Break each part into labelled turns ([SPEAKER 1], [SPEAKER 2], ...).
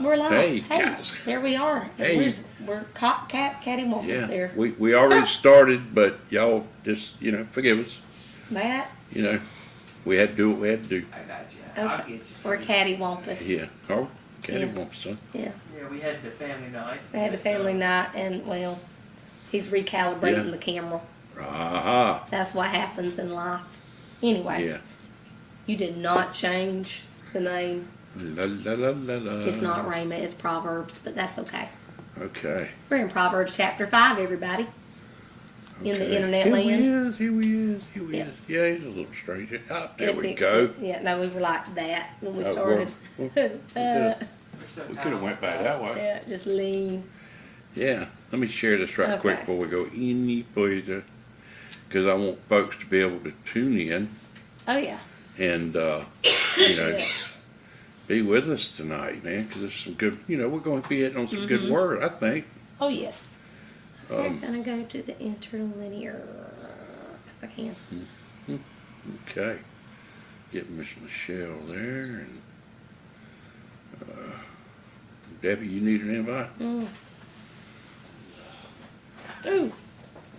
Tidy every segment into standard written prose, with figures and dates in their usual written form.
[SPEAKER 1] We're live.
[SPEAKER 2] Hey, guys.
[SPEAKER 1] There we are.
[SPEAKER 2] Hey.
[SPEAKER 1] We're cattywampus there.
[SPEAKER 2] We already started, but y'all just, forgive us.
[SPEAKER 1] Matt?
[SPEAKER 2] We had to do what we had to do.
[SPEAKER 3] I got you.
[SPEAKER 1] Okay.
[SPEAKER 3] I'll get you.
[SPEAKER 1] We're cattywampus.
[SPEAKER 2] Yeah. Oh, cattywampus, huh?
[SPEAKER 1] Yeah.
[SPEAKER 3] Yeah, we had the family night.
[SPEAKER 1] We had the family night, and, well, he's recalibrating
[SPEAKER 2] Yeah.
[SPEAKER 1] the camera.
[SPEAKER 2] Ah,
[SPEAKER 1] That's what happens in life. Anyway,
[SPEAKER 2] yeah.
[SPEAKER 1] you did not change the name.
[SPEAKER 2] La, la, la, la, la.
[SPEAKER 1] It's not Rhema, it's Proverbs, but that's okay.
[SPEAKER 2] Okay.
[SPEAKER 1] We're in Proverbs chapter 5, everybody. In the
[SPEAKER 2] Okay.
[SPEAKER 1] internet
[SPEAKER 2] Here
[SPEAKER 1] land.
[SPEAKER 2] Here he is.
[SPEAKER 1] Yeah.
[SPEAKER 2] Yeah, he's a little stranger. Oh, there
[SPEAKER 1] It
[SPEAKER 2] we
[SPEAKER 1] fixed
[SPEAKER 2] go.
[SPEAKER 1] it. Yeah, no, we were like that when we
[SPEAKER 2] Oh,
[SPEAKER 1] started.
[SPEAKER 2] well, we could have went back that way.
[SPEAKER 1] Yeah, just lean.
[SPEAKER 2] Yeah. Let me share this right quick
[SPEAKER 1] Okay.
[SPEAKER 2] before we go any further, because I want folks to be able to tune in
[SPEAKER 1] Oh, yeah.
[SPEAKER 2] and,
[SPEAKER 1] Yeah.
[SPEAKER 2] be with us tonight, man, because there's some good, we're going to be hitting on some good word, I think.
[SPEAKER 1] Oh, yes. We're
[SPEAKER 2] Um,
[SPEAKER 1] going to go to the interlinear, because I can.
[SPEAKER 2] Okay. Get Miss Michelle there. And Debbie, you need an invite?
[SPEAKER 1] Ooh.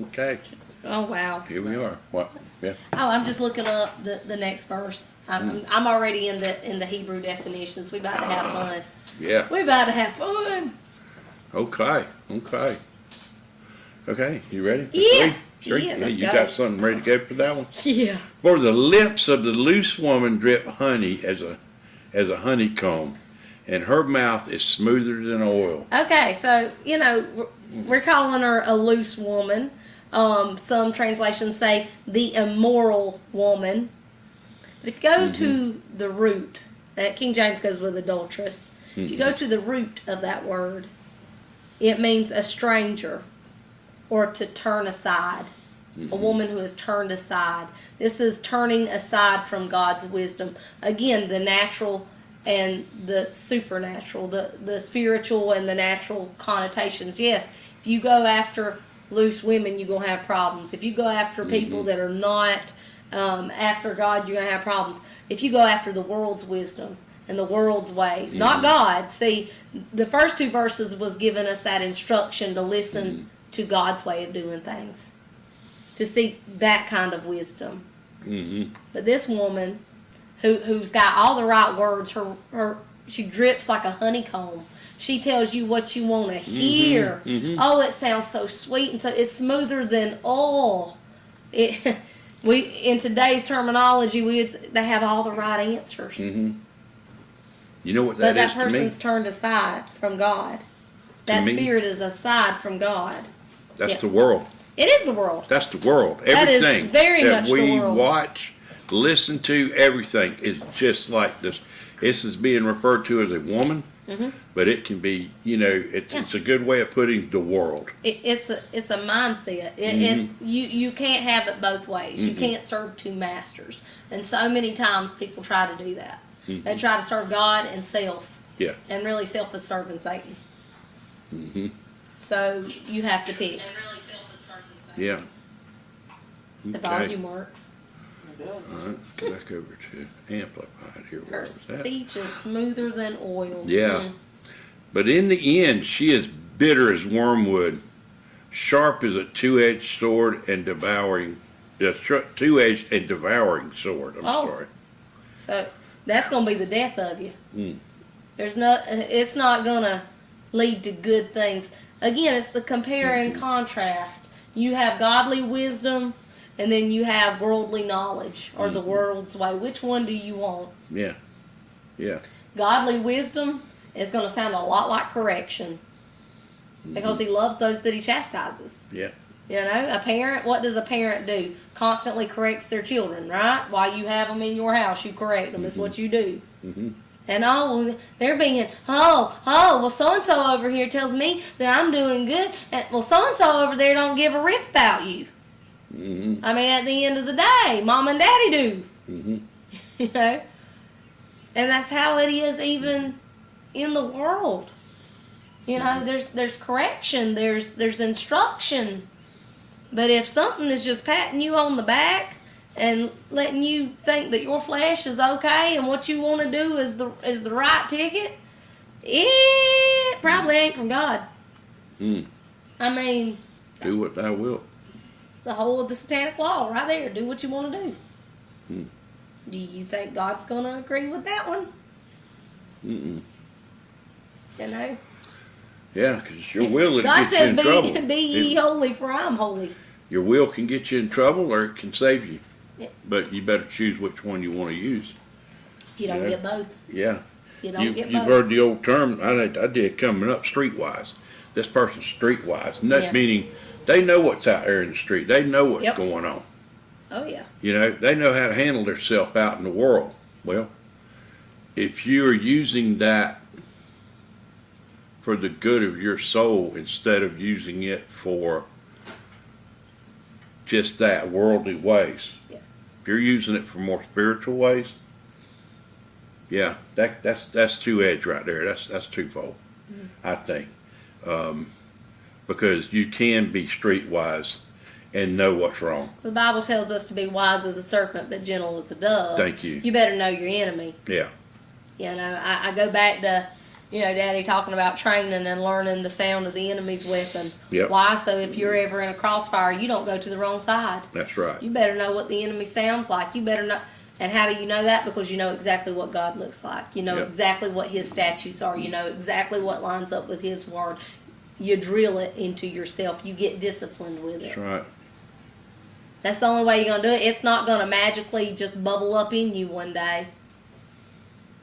[SPEAKER 2] Okay.
[SPEAKER 1] Oh, wow.
[SPEAKER 2] Here we are. What? Yeah.
[SPEAKER 1] Oh, I'm just looking up the next verse. I'm already in the Hebrew definitions. We about to have fun.
[SPEAKER 2] Yeah.
[SPEAKER 1] We about to have fun.
[SPEAKER 2] Okay. Okay. Okay. You ready? For
[SPEAKER 1] Yeah.
[SPEAKER 2] Three?
[SPEAKER 1] Yeah, let's
[SPEAKER 2] You
[SPEAKER 1] go.
[SPEAKER 2] got something ready to go for that one?
[SPEAKER 1] Yeah.
[SPEAKER 2] For the lips of the loose woman drip honey as a honeycomb, and her mouth is smoother than oil.
[SPEAKER 1] Okay, so, we're calling her a loose woman. Some translations say the immoral woman. But if you go to the root, King James goes with adulteress. If you go to the root of that word, it means a stranger or to turn aside. A woman who has turned aside. This is turning aside from God's wisdom. Again, the natural and the supernatural, the spiritual and the natural connotations. Yes, if you go after loose women, you're going to have problems. If you go after people that are not after God, you're going to have problems. If you go after the world's wisdom and the world's ways, not God. See, the first two verses was giving us that instruction to listen to God's way of doing things, to seek that kind of wisdom. But this woman, who's got all the right words, she drips like a honeycomb. She tells you what you want to hear. Oh, it sounds so sweet, and so it's smoother than oil. In today's terminology, they have all the right answers.
[SPEAKER 2] You know what
[SPEAKER 1] But
[SPEAKER 2] that
[SPEAKER 1] that
[SPEAKER 2] is to me?
[SPEAKER 1] person's turned aside from God. That
[SPEAKER 2] me?
[SPEAKER 1] spirit is aside from God.
[SPEAKER 2] That's
[SPEAKER 1] Yeah.
[SPEAKER 2] the world.
[SPEAKER 1] It is the world.
[SPEAKER 2] That's the world.
[SPEAKER 1] That is
[SPEAKER 2] Everything
[SPEAKER 1] very
[SPEAKER 2] that
[SPEAKER 1] much the
[SPEAKER 2] we
[SPEAKER 1] world.
[SPEAKER 2] watch, listen to, everything is just like this. This is being referred to as a woman, but it can be, it's a good way of putting the world.
[SPEAKER 1] It's a mindset. It's you can't have it both ways. You can't serve two masters. And so many times people try to do that. They try to serve God and self.
[SPEAKER 2] Yeah.
[SPEAKER 1] And really self is serving Satan. So you have to pick. And really self is serving Satan.
[SPEAKER 2] Yeah.
[SPEAKER 1] The
[SPEAKER 2] Okay.
[SPEAKER 1] volume works.
[SPEAKER 3] It does.
[SPEAKER 2] All right, let's go back over to Amplified here. Where
[SPEAKER 1] Her
[SPEAKER 2] was that?
[SPEAKER 1] speech is smoother than oil.
[SPEAKER 2] Yeah. But in the end, she is bitter as wormwood, sharp as a two-edged sword and devouring, two-edged and devouring sword. I'm
[SPEAKER 1] Oh.
[SPEAKER 2] sorry.
[SPEAKER 1] So that's going to be the death of you. It's not going to lead to good things. Again, it's the compare and contrast. You have godly wisdom, and then you have worldly knowledge, or the world's way. Which one do you want?
[SPEAKER 2] Yeah. Yeah.
[SPEAKER 1] Godly wisdom is going to sound a lot like correction, because he loves those that he chastises.
[SPEAKER 2] Yeah.
[SPEAKER 1] A parent, what does a parent do? Constantly corrects their children, right? While you have them in your house, you correct them. It's what you do. And they're being, well, so-and-so over here tells me that I'm doing good. And, well, so-and-so over there don't give a rip about you. I mean, at the end of the day, mom and daddy do. And that's how it is even in the world. There's correction, there's instruction. But if something is just patting you on the back and letting you think that your flesh is okay and what you want to do is the right ticket, That probably ain't from God.
[SPEAKER 2] Mm.
[SPEAKER 1] I mean,
[SPEAKER 2] Do what thou wilt.
[SPEAKER 1] the whole of the satanic law right there. Do what you want to do.
[SPEAKER 2] Hmm.
[SPEAKER 1] Do you think God's going to agree with that one?
[SPEAKER 2] Mm-mm.
[SPEAKER 1] You know?
[SPEAKER 2] Yeah, because your will will
[SPEAKER 1] God
[SPEAKER 2] get you
[SPEAKER 1] says,
[SPEAKER 2] in trouble.
[SPEAKER 1] be ye holy, for I'm holy.
[SPEAKER 2] Your will can get you in trouble or it can save you.
[SPEAKER 1] Yeah.
[SPEAKER 2] But you better choose which one you want to use.
[SPEAKER 1] You don't
[SPEAKER 2] Yeah.
[SPEAKER 1] get both.
[SPEAKER 2] Yeah.
[SPEAKER 1] You don't get
[SPEAKER 2] You've
[SPEAKER 1] both.
[SPEAKER 2] heard the old term, I did coming up, streetwise. This person's streetwise. And that
[SPEAKER 1] Yeah.
[SPEAKER 2] meaning they know what's out there in the street. They know what's
[SPEAKER 1] Yep.
[SPEAKER 2] going on.
[SPEAKER 1] Oh, yeah.
[SPEAKER 2] You know, they know how to handle themselves out in the world. Well, if you're using that for the good of your soul instead of using it for just that worldly ways.
[SPEAKER 1] Yeah.
[SPEAKER 2] If you're using it for more spiritual ways, yeah, that's two edge right there. That's twofold, I think, because you can be streetwise and know what's wrong.
[SPEAKER 1] The Bible tells us to be wise as a serpent, but gentle as a dove.
[SPEAKER 2] Thank you.
[SPEAKER 1] You better know your enemy.
[SPEAKER 2] Yeah.
[SPEAKER 1] You know, I go back to, Daddy talking about training and learning the sound of the enemy's weapon.
[SPEAKER 2] Yep.
[SPEAKER 1] Why? So if you're ever in a crossfire, you don't go to the wrong side.
[SPEAKER 2] That's right.
[SPEAKER 1] You better know what the enemy sounds like. You better know. And how do you know that? Because you know exactly what God looks like. You know
[SPEAKER 2] Yep.
[SPEAKER 1] exactly what His statutes are. You know exactly what lines up with His word. You drill it into yourself. You get disciplined with it.
[SPEAKER 2] That's right.
[SPEAKER 1] That's the only way you're going to do it. It's not going to magically just bubble up in you one day.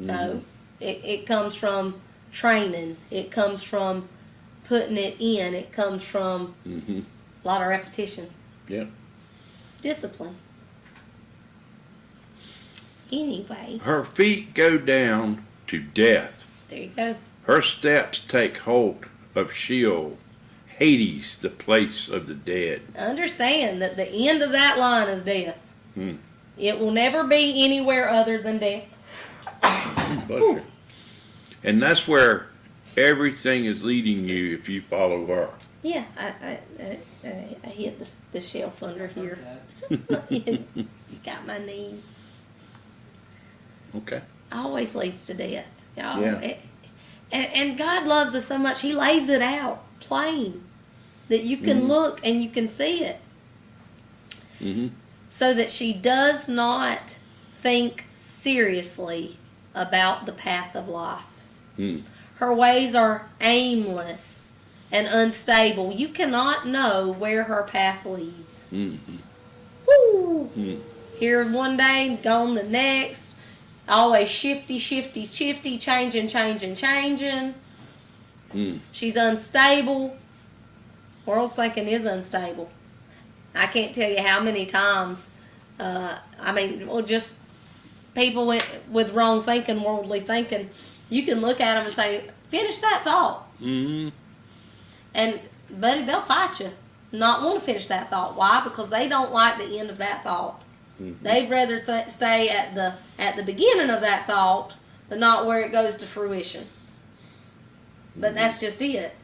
[SPEAKER 1] No. It comes from training. It comes from putting it in. It comes from
[SPEAKER 2] Mm-hmm.
[SPEAKER 1] a lot of repetition.
[SPEAKER 2] Yeah.
[SPEAKER 1] Discipline. Anyway,
[SPEAKER 2] Her feet go down to death.
[SPEAKER 1] there you go.
[SPEAKER 2] Her steps take hold of Sheol, Hades, the place of the dead.
[SPEAKER 1] Understand that the end of that line is death.
[SPEAKER 2] Hmm.
[SPEAKER 1] It will never be anywhere other than death.
[SPEAKER 2] Bless you. And that's where everything is leading you if you follow her.
[SPEAKER 1] Yeah, I hit the shelf under here.
[SPEAKER 3] Okay.
[SPEAKER 1] You got my knees.
[SPEAKER 2] Okay.
[SPEAKER 1] Always leads to death. Y'all.
[SPEAKER 2] Yeah.
[SPEAKER 1] And God loves us so much, He lays it out plain that you can look and you can see it.
[SPEAKER 2] Mm-hmm.
[SPEAKER 1] So that she does not think seriously about the path of life.
[SPEAKER 2] Mm.
[SPEAKER 1] Her ways are aimless and unstable. You cannot know where her path leads.
[SPEAKER 2] Mm-hmm.
[SPEAKER 1] Woo!
[SPEAKER 2] Mm.
[SPEAKER 1] Here one day, gone the next. Always shifty, changing.
[SPEAKER 2] Mm.
[SPEAKER 1] She's unstable. World's thinking is unstable. I can't tell you how many times, just people with wrong thinking, worldly thinking, you can look at them and say, finish that thought.
[SPEAKER 2] Mm-hmm.
[SPEAKER 1] And, buddy, they'll fight you. Not want to finish that thought. Why? Because they don't like the end of that thought.
[SPEAKER 2] Mm-hmm.
[SPEAKER 1] They'd rather stay at the beginning of that thought, but not where it goes to fruition. But that's just it.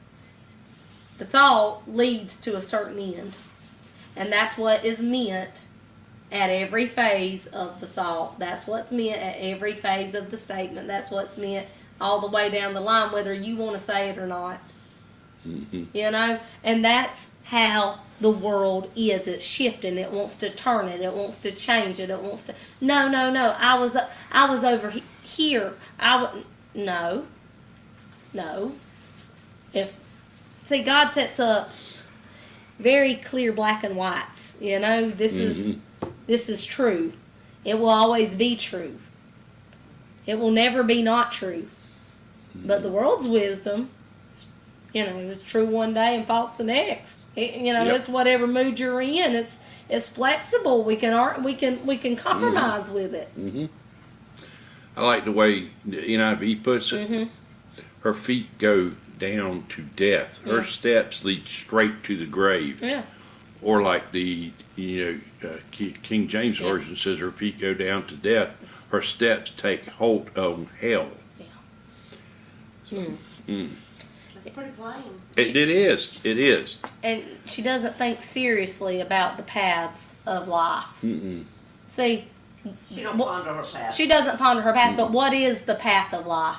[SPEAKER 1] The thought leads to a certain end. And that's what is meant at every phase of the thought. That's what's meant at every phase of the statement. That's what's meant all the way down the line, whether you want to say it or not.
[SPEAKER 2] Mm-hmm.
[SPEAKER 1] You know? And that's how the world is. It's shifting. It wants to turn it. It wants to change it. It wants to... No. I was over here. No. See, God sets up very clear black and whites. You know, this is true. It will always be true. It will never be not true. But the world's wisdom, is true one day and false the next. It's whatever mood you're in. It's flexible. We can compromise with it.
[SPEAKER 2] Mm-hmm. I like the way the NIV puts it.
[SPEAKER 1] Mm-hmm.
[SPEAKER 2] Her feet go down to death. Her steps lead straight to the grave.
[SPEAKER 1] Yeah.
[SPEAKER 2] Or like the King James Version says, her feet go down to death. Her steps take hold of hell.
[SPEAKER 1] Yeah.
[SPEAKER 3] It's pretty plain.
[SPEAKER 2] It is.
[SPEAKER 1] And she doesn't think seriously about the paths of life.
[SPEAKER 2] Mm-mm.
[SPEAKER 1] See,
[SPEAKER 3] She don't ponder her path.
[SPEAKER 1] she doesn't ponder her path, but what is the path of life?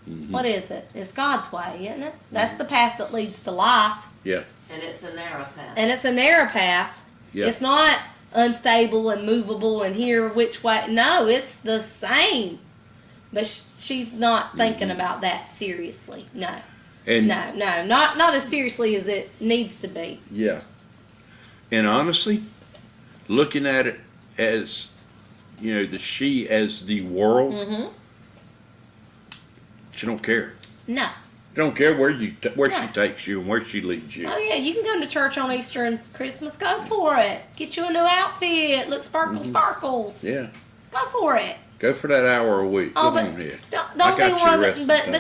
[SPEAKER 1] What is it? It's God's way, isn't it? That's the path that leads to life.
[SPEAKER 2] Yeah.
[SPEAKER 3] And it's a narrow path.
[SPEAKER 1] And it's a narrow path.
[SPEAKER 2] Yeah.
[SPEAKER 1] It's not unstable and movable and here which way. No, it's the same. But she's not thinking about that seriously. No.
[SPEAKER 2] And
[SPEAKER 1] No, not as seriously as it needs to be.
[SPEAKER 2] yeah. And honestly, looking at it as, she as the world,
[SPEAKER 1] Mm-hmm.
[SPEAKER 2] she don't care.
[SPEAKER 1] No.
[SPEAKER 2] She don't care where she
[SPEAKER 1] No.
[SPEAKER 2] takes you and where she leads you.
[SPEAKER 1] Oh yeah, you can go to church on Easter and Christmas. Go for it. Get you a new outfit. Look sparkles.
[SPEAKER 2] Yeah.
[SPEAKER 1] Go for it.
[SPEAKER 2] Go for that hour a week.
[SPEAKER 1] Oh,
[SPEAKER 2] Come
[SPEAKER 1] but
[SPEAKER 2] on here.
[SPEAKER 1] don't
[SPEAKER 2] I
[SPEAKER 1] be
[SPEAKER 2] got
[SPEAKER 1] one
[SPEAKER 2] you
[SPEAKER 1] of
[SPEAKER 2] the rest
[SPEAKER 1] the,
[SPEAKER 2] of
[SPEAKER 1] but
[SPEAKER 2] the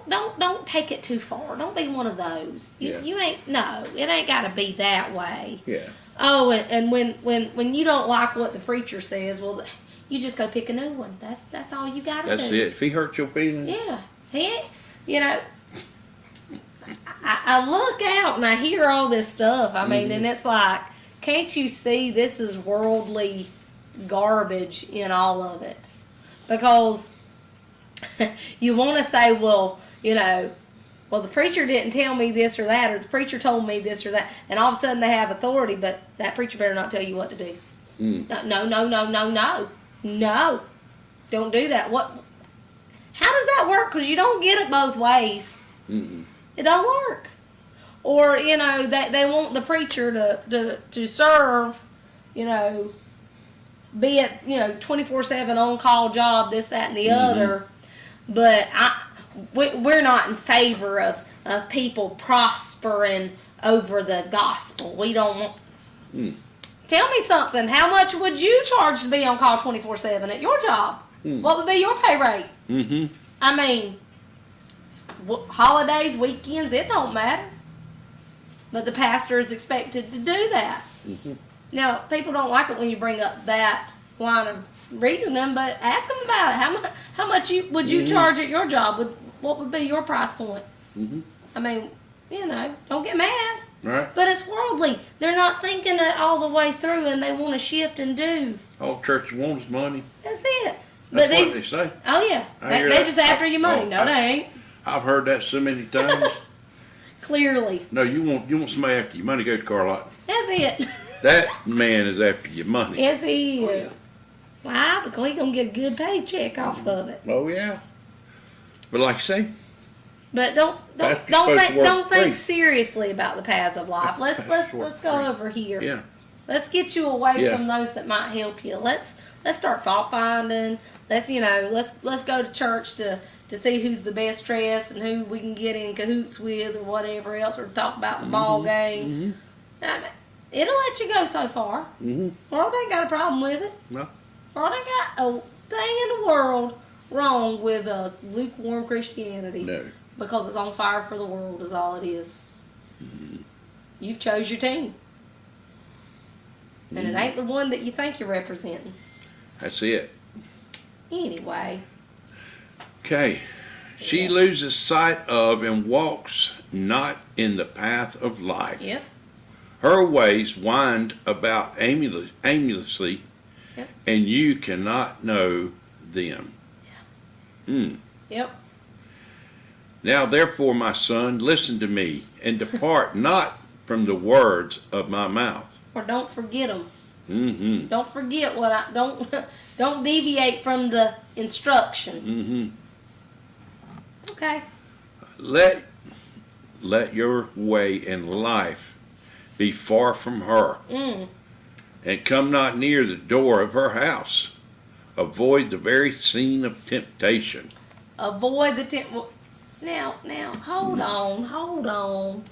[SPEAKER 1] but don't take it too far. Don't be one of those.
[SPEAKER 2] Yeah.
[SPEAKER 1] You ain't it ain't got to be that way.
[SPEAKER 2] Yeah.
[SPEAKER 1] Oh, and when you don't like what the preacher says, well, you just go pick a new one. That's all you got to do.
[SPEAKER 2] That's it. If he hurts your feelings.
[SPEAKER 1] Yeah. I look out and I hear all this stuff. I mean, and it's like, can't you see this is worldly garbage in all of it? Because you want to say, well, the preacher didn't tell me this or that, or the preacher told me this or that, and all of a sudden they have authority, but that preacher better not tell you what to do. No. Don't do that. How does that work? Because you don't get it both ways.
[SPEAKER 2] Mm-mm.
[SPEAKER 1] It don't work. Or, they want the preacher to serve, be it, 24/7 on-call job, this, that, and the other. But we're not in favor of people prospering over the gospel. We don't want... Tell me something. How much would you charge to be on call 24/7 at your job? What would be your pay rate?
[SPEAKER 2] Mm-hmm.
[SPEAKER 1] I mean, holidays, weekends, it don't matter. But the pastor is expected to do that.
[SPEAKER 2] Mm-hmm.
[SPEAKER 1] Now, people don't like it when you bring up that line of reasoning, but ask them about it. How much would you charge at your job? What would be your price point?
[SPEAKER 2] Mm-hmm.
[SPEAKER 1] I mean, don't get mad.
[SPEAKER 2] Right.
[SPEAKER 1] But it's worldly. They're not thinking it all the way through, and they want to shift and do.
[SPEAKER 2] All churches want is money.
[SPEAKER 1] That's it.
[SPEAKER 2] That's what they say.
[SPEAKER 1] Oh yeah,
[SPEAKER 2] I hear
[SPEAKER 1] they
[SPEAKER 2] that.
[SPEAKER 1] just after your money. No, they ain't.
[SPEAKER 2] I've heard that so many times.
[SPEAKER 1] Clearly.
[SPEAKER 2] No, you want somebody after your money, go to car lot.
[SPEAKER 1] That's it.
[SPEAKER 2] That man is after your money.
[SPEAKER 1] Yes, he is. Why? Because he's gonna get a good paycheck off of it.
[SPEAKER 2] Oh yeah. But like I say,
[SPEAKER 1] But don't think seriously about the paths of life. Let's go over here.
[SPEAKER 2] yeah.
[SPEAKER 1] Let's get you away
[SPEAKER 2] Yeah.
[SPEAKER 1] from those that might help you. Let's start fault finding. Let's go to church to see who's the best dressed and who we can get in cahoots with or whatever else, or talk about the ball game. I mean, it'll let you go so far. World ain't got a problem with it.
[SPEAKER 2] No.
[SPEAKER 1] World ain't got a thing in the world wrong with lukewarm Christianity.
[SPEAKER 2] No.
[SPEAKER 1] Because it's on fire for the world is all it is. You've chose your team. And it ain't the one that you think you're representing.
[SPEAKER 2] That's it.
[SPEAKER 1] Anyway.
[SPEAKER 2] Okay. She loses sight of and walks not in the path of life.
[SPEAKER 1] Yep.
[SPEAKER 2] Her ways wind about aimlessly,
[SPEAKER 1] Yep.
[SPEAKER 2] and you cannot know them.
[SPEAKER 1] Yep.
[SPEAKER 2] Now therefore, my son, listen to me, and depart not from the words of my mouth.
[SPEAKER 1] Or don't forget them.
[SPEAKER 2] Mm-hmm.
[SPEAKER 1] Don't forget don't deviate from the instruction.
[SPEAKER 2] Mm-hmm.
[SPEAKER 1] Okay.
[SPEAKER 2] Let your way in life be far from her, and come not near the door of her house. Avoid the very scene of temptation.
[SPEAKER 1] Avoid the Now, hold on.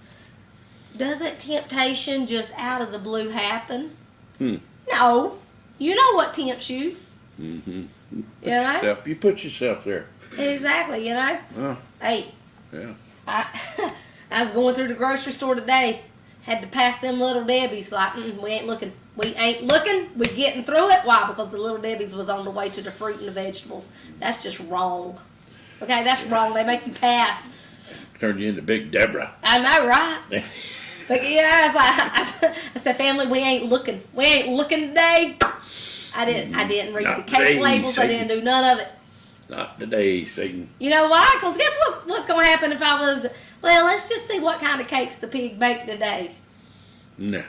[SPEAKER 1] Doesn't temptation just out of the blue happen? No. You know what tempts you.
[SPEAKER 2] Mm-hmm.
[SPEAKER 1] You know?
[SPEAKER 2] You put yourself there.
[SPEAKER 1] Exactly,
[SPEAKER 2] Well,
[SPEAKER 1] Hey,
[SPEAKER 2] yeah.
[SPEAKER 1] I was going through the grocery store today. Had to pass them Little Debbie's like, we ain't looking. We ain't looking. We getting through it. Why? Because the Little Debbie's was on the way to the fruit and the vegetables. That's just wrong. Okay, that's wrong. They make you pass.
[SPEAKER 2] Turn you into Big Deborah.
[SPEAKER 1] I know, right? But it's like I said, family, we ain't looking. We ain't looking today. I didn't read
[SPEAKER 2] Not
[SPEAKER 1] the cake
[SPEAKER 2] today,
[SPEAKER 1] labels. I
[SPEAKER 2] Satan.
[SPEAKER 1] didn't do none of it.
[SPEAKER 2] Not today, Satan.
[SPEAKER 1] You know why? Because guess what's going to happen if I was to, well, let's just see what kind of cakes the pig baked today.
[SPEAKER 2] No.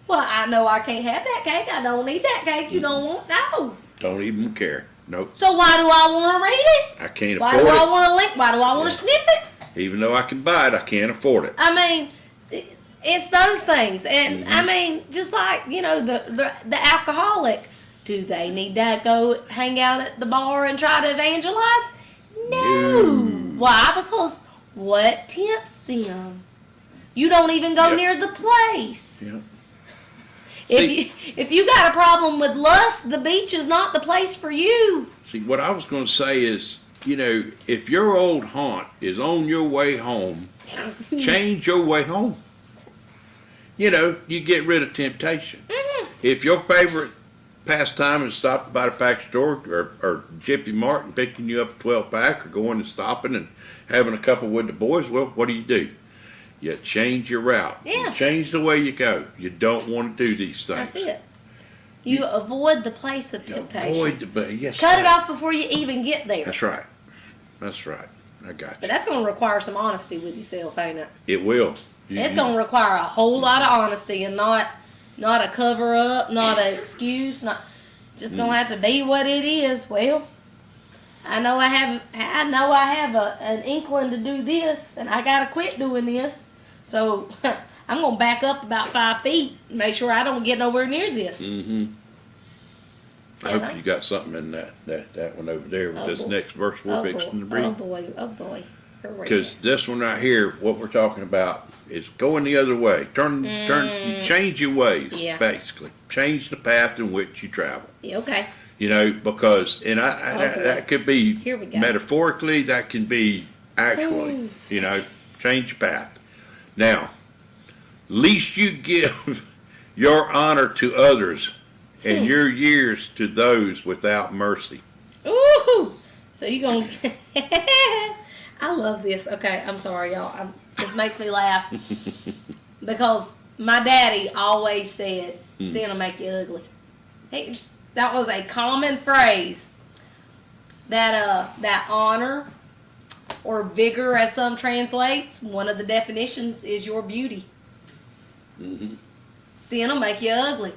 [SPEAKER 1] Well, I know I can't have that cake. I don't need that cake. You don't want, no.
[SPEAKER 2] Don't even care. Nope.
[SPEAKER 1] So why do I want to read it?
[SPEAKER 2] I can't
[SPEAKER 1] Why
[SPEAKER 2] afford
[SPEAKER 1] do I
[SPEAKER 2] it.
[SPEAKER 1] want to link? Why do I want to sniff it?
[SPEAKER 2] Even though I can buy it, I can't afford it.
[SPEAKER 1] I mean, it's those things. And I mean, just like, you know, the alcoholic, do they need to go hang out at the bar and try to evangelize? No. Why? Because what tempts them? You don't even go
[SPEAKER 2] Yep.
[SPEAKER 1] near the place.
[SPEAKER 2] Yeah.
[SPEAKER 1] If you got a problem with lust, the beach is not the place for you.
[SPEAKER 2] See, what I was going to say is, you know, if your old haunt is on your way home, change your way home. You know, you get rid of temptation.
[SPEAKER 1] Mhm.
[SPEAKER 2] If your favorite pastime is stopping by the pack store or Jiffy Mart and picking you up a 12-pack or going and stopping and having a couple with the boys, well, what do? You change your route.
[SPEAKER 1] Yeah.
[SPEAKER 2] You change the way you go. You don't want to do these things.
[SPEAKER 1] That's it. You avoid the place of temptation.
[SPEAKER 2] Avoid the, yes.
[SPEAKER 1] Cut it off before you even get there.
[SPEAKER 2] That's right. That's right. I got
[SPEAKER 1] But
[SPEAKER 2] you.
[SPEAKER 1] that's going to require some honesty with yourself, ain't it?
[SPEAKER 2] It will.
[SPEAKER 1] It's going to require a whole lot of honesty and not a cover up, not an excuse, not just going to have to be what it is. Well, I know I have an inkling to do this, and I got to quit doing this. So I'm going to back up about 5 feet and make sure I don't get nowhere near this.
[SPEAKER 2] Mm-hmm. I
[SPEAKER 1] You
[SPEAKER 2] hope
[SPEAKER 1] know?
[SPEAKER 2] you got something in that one over there with
[SPEAKER 1] Oh,
[SPEAKER 2] this
[SPEAKER 1] boy.
[SPEAKER 2] next verse we're fixing to read.
[SPEAKER 1] Oh boy, oh boy.
[SPEAKER 2] Because this one right here, what we're talking about, is going the other way. You change your ways,
[SPEAKER 1] Yeah.
[SPEAKER 2] basically. Change the path in which you travel.
[SPEAKER 1] Yeah, okay.
[SPEAKER 2] You know, because, and
[SPEAKER 1] Oh, boy.
[SPEAKER 2] that could be
[SPEAKER 1] Here we go.
[SPEAKER 2] metaphorically, that can be actually,
[SPEAKER 1] Ooh.
[SPEAKER 2] you know, change your path. Now, least you give your honor to others and your years to those without mercy.
[SPEAKER 1] Ooh! So you gonna? I love this. Okay, I'm sorry, y'all. This makes me laugh because my daddy always said, "Sin will make you ugly." That was a common phrase. That honor or vigor, as some translates, one of the definitions is your beauty.
[SPEAKER 2] Mm-hmm.
[SPEAKER 1] Sin will make you ugly.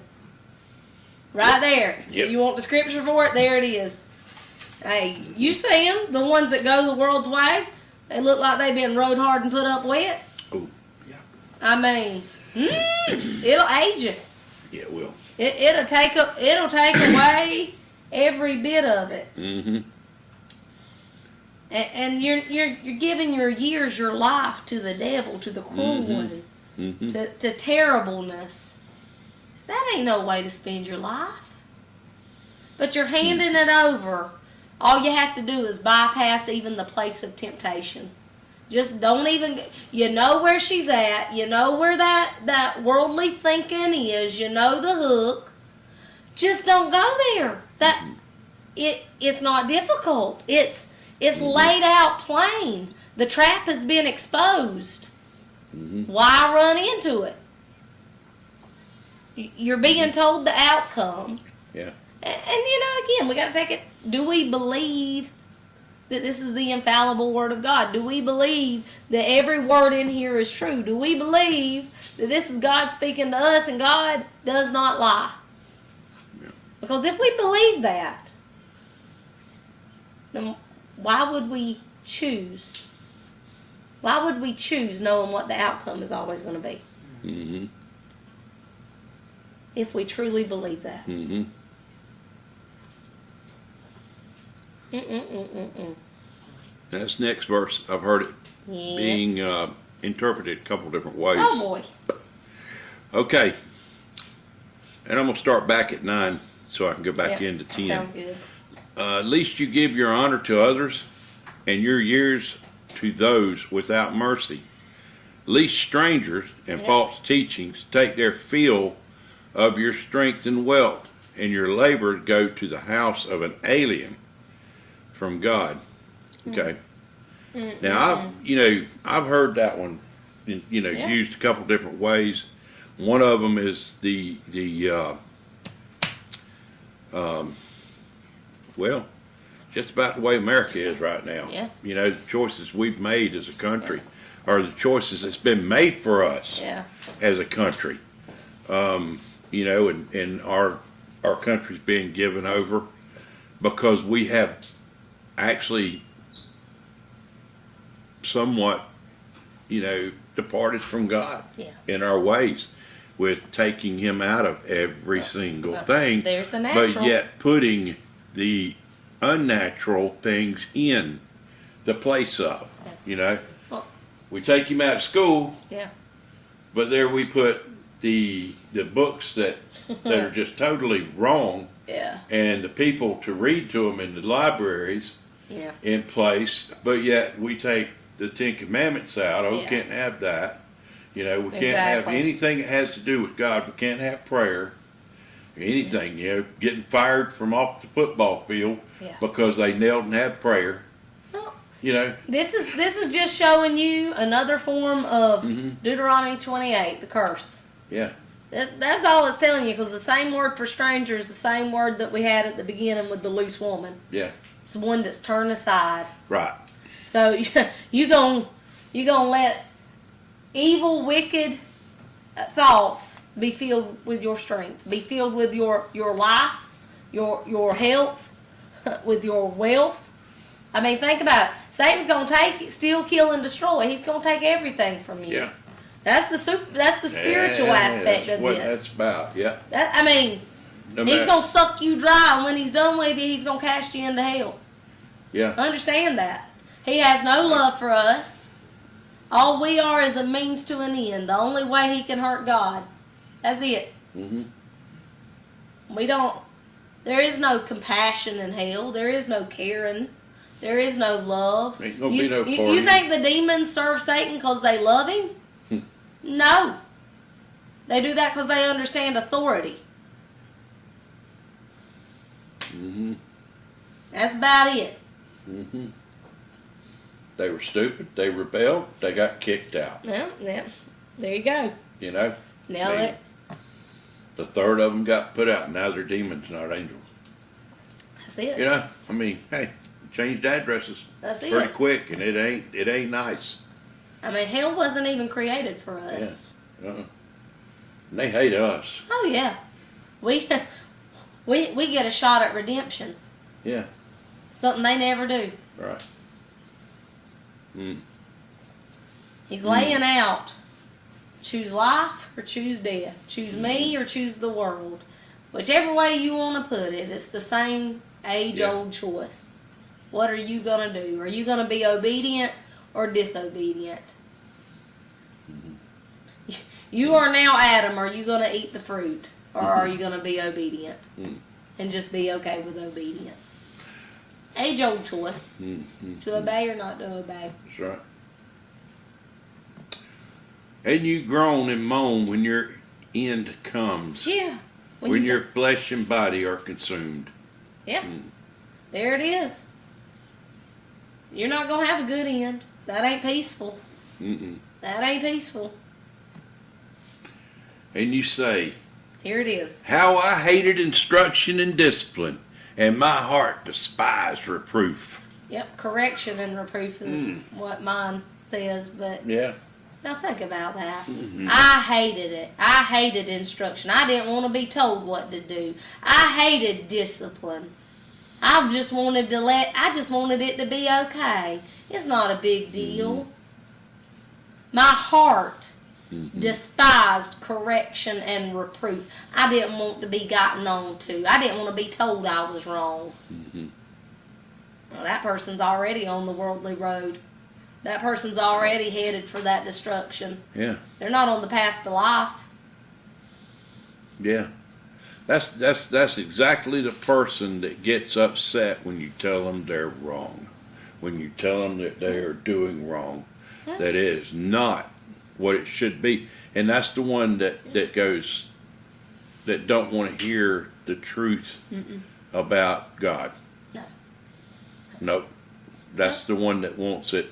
[SPEAKER 1] Right there.
[SPEAKER 2] Yep.
[SPEAKER 1] You want the scripture for it? There it is. Hey, you see them, the ones that go the world's way, they look like they've been rode hard and put up wet.
[SPEAKER 2] Oh, yeah.
[SPEAKER 1] I mean, it'll age you.
[SPEAKER 2] Yeah, it will.
[SPEAKER 1] It'll take away every bit of it.
[SPEAKER 2] Mm-hmm.
[SPEAKER 1] And you're giving your years, your life to the devil, to the cruel one,
[SPEAKER 2] Mm-hmm.
[SPEAKER 1] to terribleness. That ain't no way to spend your life. But you're handing it over. All you have to do is bypass even the place of temptation. Just don't even, you know where she's at. You know where that worldly thinking is. You know the hook. Just don't go there. It's not difficult. It's laid out plain. The trap has been exposed. Why run into it? You're being told the outcome.
[SPEAKER 2] Yeah.
[SPEAKER 1] And you know, again, we got to take it. Do we believe that this is the infallible Word of God? Do we believe that every word in here is true? Do we believe that this is God speaking to us and God does not lie?
[SPEAKER 2] Yeah.
[SPEAKER 1] Because if we believe that, then why would we choose? Why would we choose knowing what the outcome is always going to be?
[SPEAKER 2] Mm-hmm.
[SPEAKER 1] If we truly believe that.
[SPEAKER 2] Mm-hmm. That's next verse. I've heard it
[SPEAKER 1] Yeah.
[SPEAKER 2] being interpreted a couple different ways.
[SPEAKER 1] Oh boy.
[SPEAKER 2] Okay. And I'm going to start back at 9 so I can go back
[SPEAKER 1] Yep,
[SPEAKER 2] into 10.
[SPEAKER 1] Sounds good.
[SPEAKER 2] At least you give your honor to others and your years to those without mercy. Least strangers and
[SPEAKER 1] Yep.
[SPEAKER 2] false teachings take their fill of your strength and wealth, and your labor go to the house of an alien from God. Okay. Now, I've heard that one,
[SPEAKER 1] Yeah.
[SPEAKER 2] used a couple different ways. One of them is just about the way America is right now.
[SPEAKER 1] Yeah.
[SPEAKER 2] You know, the choices we've made as a country are the choices that's been made for us
[SPEAKER 1] Yeah.
[SPEAKER 2] as a country. You know, and our country's being given over because we have actually somewhat, you know, departed from God
[SPEAKER 1] Yeah.
[SPEAKER 2] in our ways with taking him out of every single thing,
[SPEAKER 1] There's the natural.
[SPEAKER 2] but yet putting the unnatural things in the place of, you know.
[SPEAKER 1] Well-
[SPEAKER 2] We take him out of school,
[SPEAKER 1] Yeah.
[SPEAKER 2] but there we put the books that are just totally wrong,
[SPEAKER 1] Yeah.
[SPEAKER 2] and the people to read to them in the libraries
[SPEAKER 1] Yeah.
[SPEAKER 2] in place, but yet we take the Ten Commandments out. Oh, we
[SPEAKER 1] Yeah.
[SPEAKER 2] can't have that. You know, we can't have
[SPEAKER 1] Exactly.
[SPEAKER 2] anything that has to do with God. We can't have prayer. Anything, you know, getting fired from off the football field
[SPEAKER 1] Yeah.
[SPEAKER 2] because they knelt and had prayer.
[SPEAKER 1] Well,
[SPEAKER 2] You know,
[SPEAKER 1] this is just showing you another form of Deuteronomy 28, the curse.
[SPEAKER 2] yeah,
[SPEAKER 1] That's all it's telling you, because the same word for stranger is the same word that we had at the beginning with the loose woman.
[SPEAKER 2] yeah,
[SPEAKER 1] It's the one that's turned aside.
[SPEAKER 2] right.
[SPEAKER 1] So you gonna let evil, wicked thoughts be filled with your strength, be filled with your life, your health, with your wealth. I mean, think about it. Satan's gonna take, steal, kill, and destroy. He's gonna take everything from you.
[SPEAKER 2] Yeah.
[SPEAKER 1] That's the spiritual aspect
[SPEAKER 2] that's
[SPEAKER 1] of
[SPEAKER 2] what
[SPEAKER 1] this.
[SPEAKER 2] that's about. Yeah.
[SPEAKER 1] I mean,
[SPEAKER 2] No
[SPEAKER 1] he's
[SPEAKER 2] matter-
[SPEAKER 1] gonna suck you dry, and when he's done with you, he's gonna cast you into hell.
[SPEAKER 2] Yeah.
[SPEAKER 1] Understand that. He has no love for us. All we are is a means to an end. The only way he can hurt God. That's it.
[SPEAKER 2] Mhm.
[SPEAKER 1] We don't. There is no compassion in hell. There is no caring. There is no love.
[SPEAKER 2] Ain't gonna be no
[SPEAKER 1] you
[SPEAKER 2] party.
[SPEAKER 1] think the demons serve Satan because they love him? No. They do that because they understand authority.
[SPEAKER 2] Mhm.
[SPEAKER 1] That's about it.
[SPEAKER 2] Mhm. They were stupid. They rebelled. They got kicked out.
[SPEAKER 1] Yeah. There you go.
[SPEAKER 2] You know.
[SPEAKER 1] Now
[SPEAKER 2] Man.
[SPEAKER 1] that
[SPEAKER 2] The third of them got put out. Now they're demons, not angels.
[SPEAKER 1] that's it.
[SPEAKER 2] You know. I mean, hey, changed addresses
[SPEAKER 1] That's
[SPEAKER 2] pretty
[SPEAKER 1] it.
[SPEAKER 2] quick, and it ain't nice.
[SPEAKER 1] I mean, hell wasn't even created for us.
[SPEAKER 2] And they hate us.
[SPEAKER 1] Oh yeah, we get a shot at redemption.
[SPEAKER 2] Yeah.
[SPEAKER 1] Something they never do.
[SPEAKER 2] Right. Mm.
[SPEAKER 1] He's laying out. Choose life or choose death. Choose me or choose the world. Whichever way you want to put it, it's the same age-old choice. What are you going to do? Are you going to be obedient or disobedient? You are now Adam. Are you going to eat the fruit? Or are you going to be obedient? And just be okay with obedience? Age-old choice. To obey or not to obey.
[SPEAKER 2] That's right. And you groan and moan when your end comes.
[SPEAKER 1] Yeah.
[SPEAKER 2] When your flesh and body are consumed.
[SPEAKER 1] Yeah. There it is. You're not going to have a good end. That ain't peaceful.
[SPEAKER 2] Mm-mm.
[SPEAKER 1] That ain't peaceful.
[SPEAKER 2] And you say,
[SPEAKER 1] Here it is.
[SPEAKER 2] how I hated instruction and discipline, and my heart despised reproof.
[SPEAKER 1] Yep, correction and reproof is what mine says, but
[SPEAKER 2] Yeah.
[SPEAKER 1] now think about that. I hated it. I hated instruction. I didn't want to be told what to do. I hated discipline. I just wanted it to be okay. It's not a big deal. My heart despised correction and reproof. I didn't want to be gotten on to. I didn't want to be told I was wrong. Well, that person's already on the worldly road. That person's already headed for that destruction.
[SPEAKER 2] Yeah.
[SPEAKER 1] They're not on the path to life.
[SPEAKER 2] Yeah. That's exactly the person that gets upset when you tell them they're wrong. When you tell them that they are doing wrong.
[SPEAKER 1] Yeah.
[SPEAKER 2] That is not what it should be. And that's the one that goes, that don't want to hear the truth about God.
[SPEAKER 1] No.
[SPEAKER 2] Nope. That's the one that wants it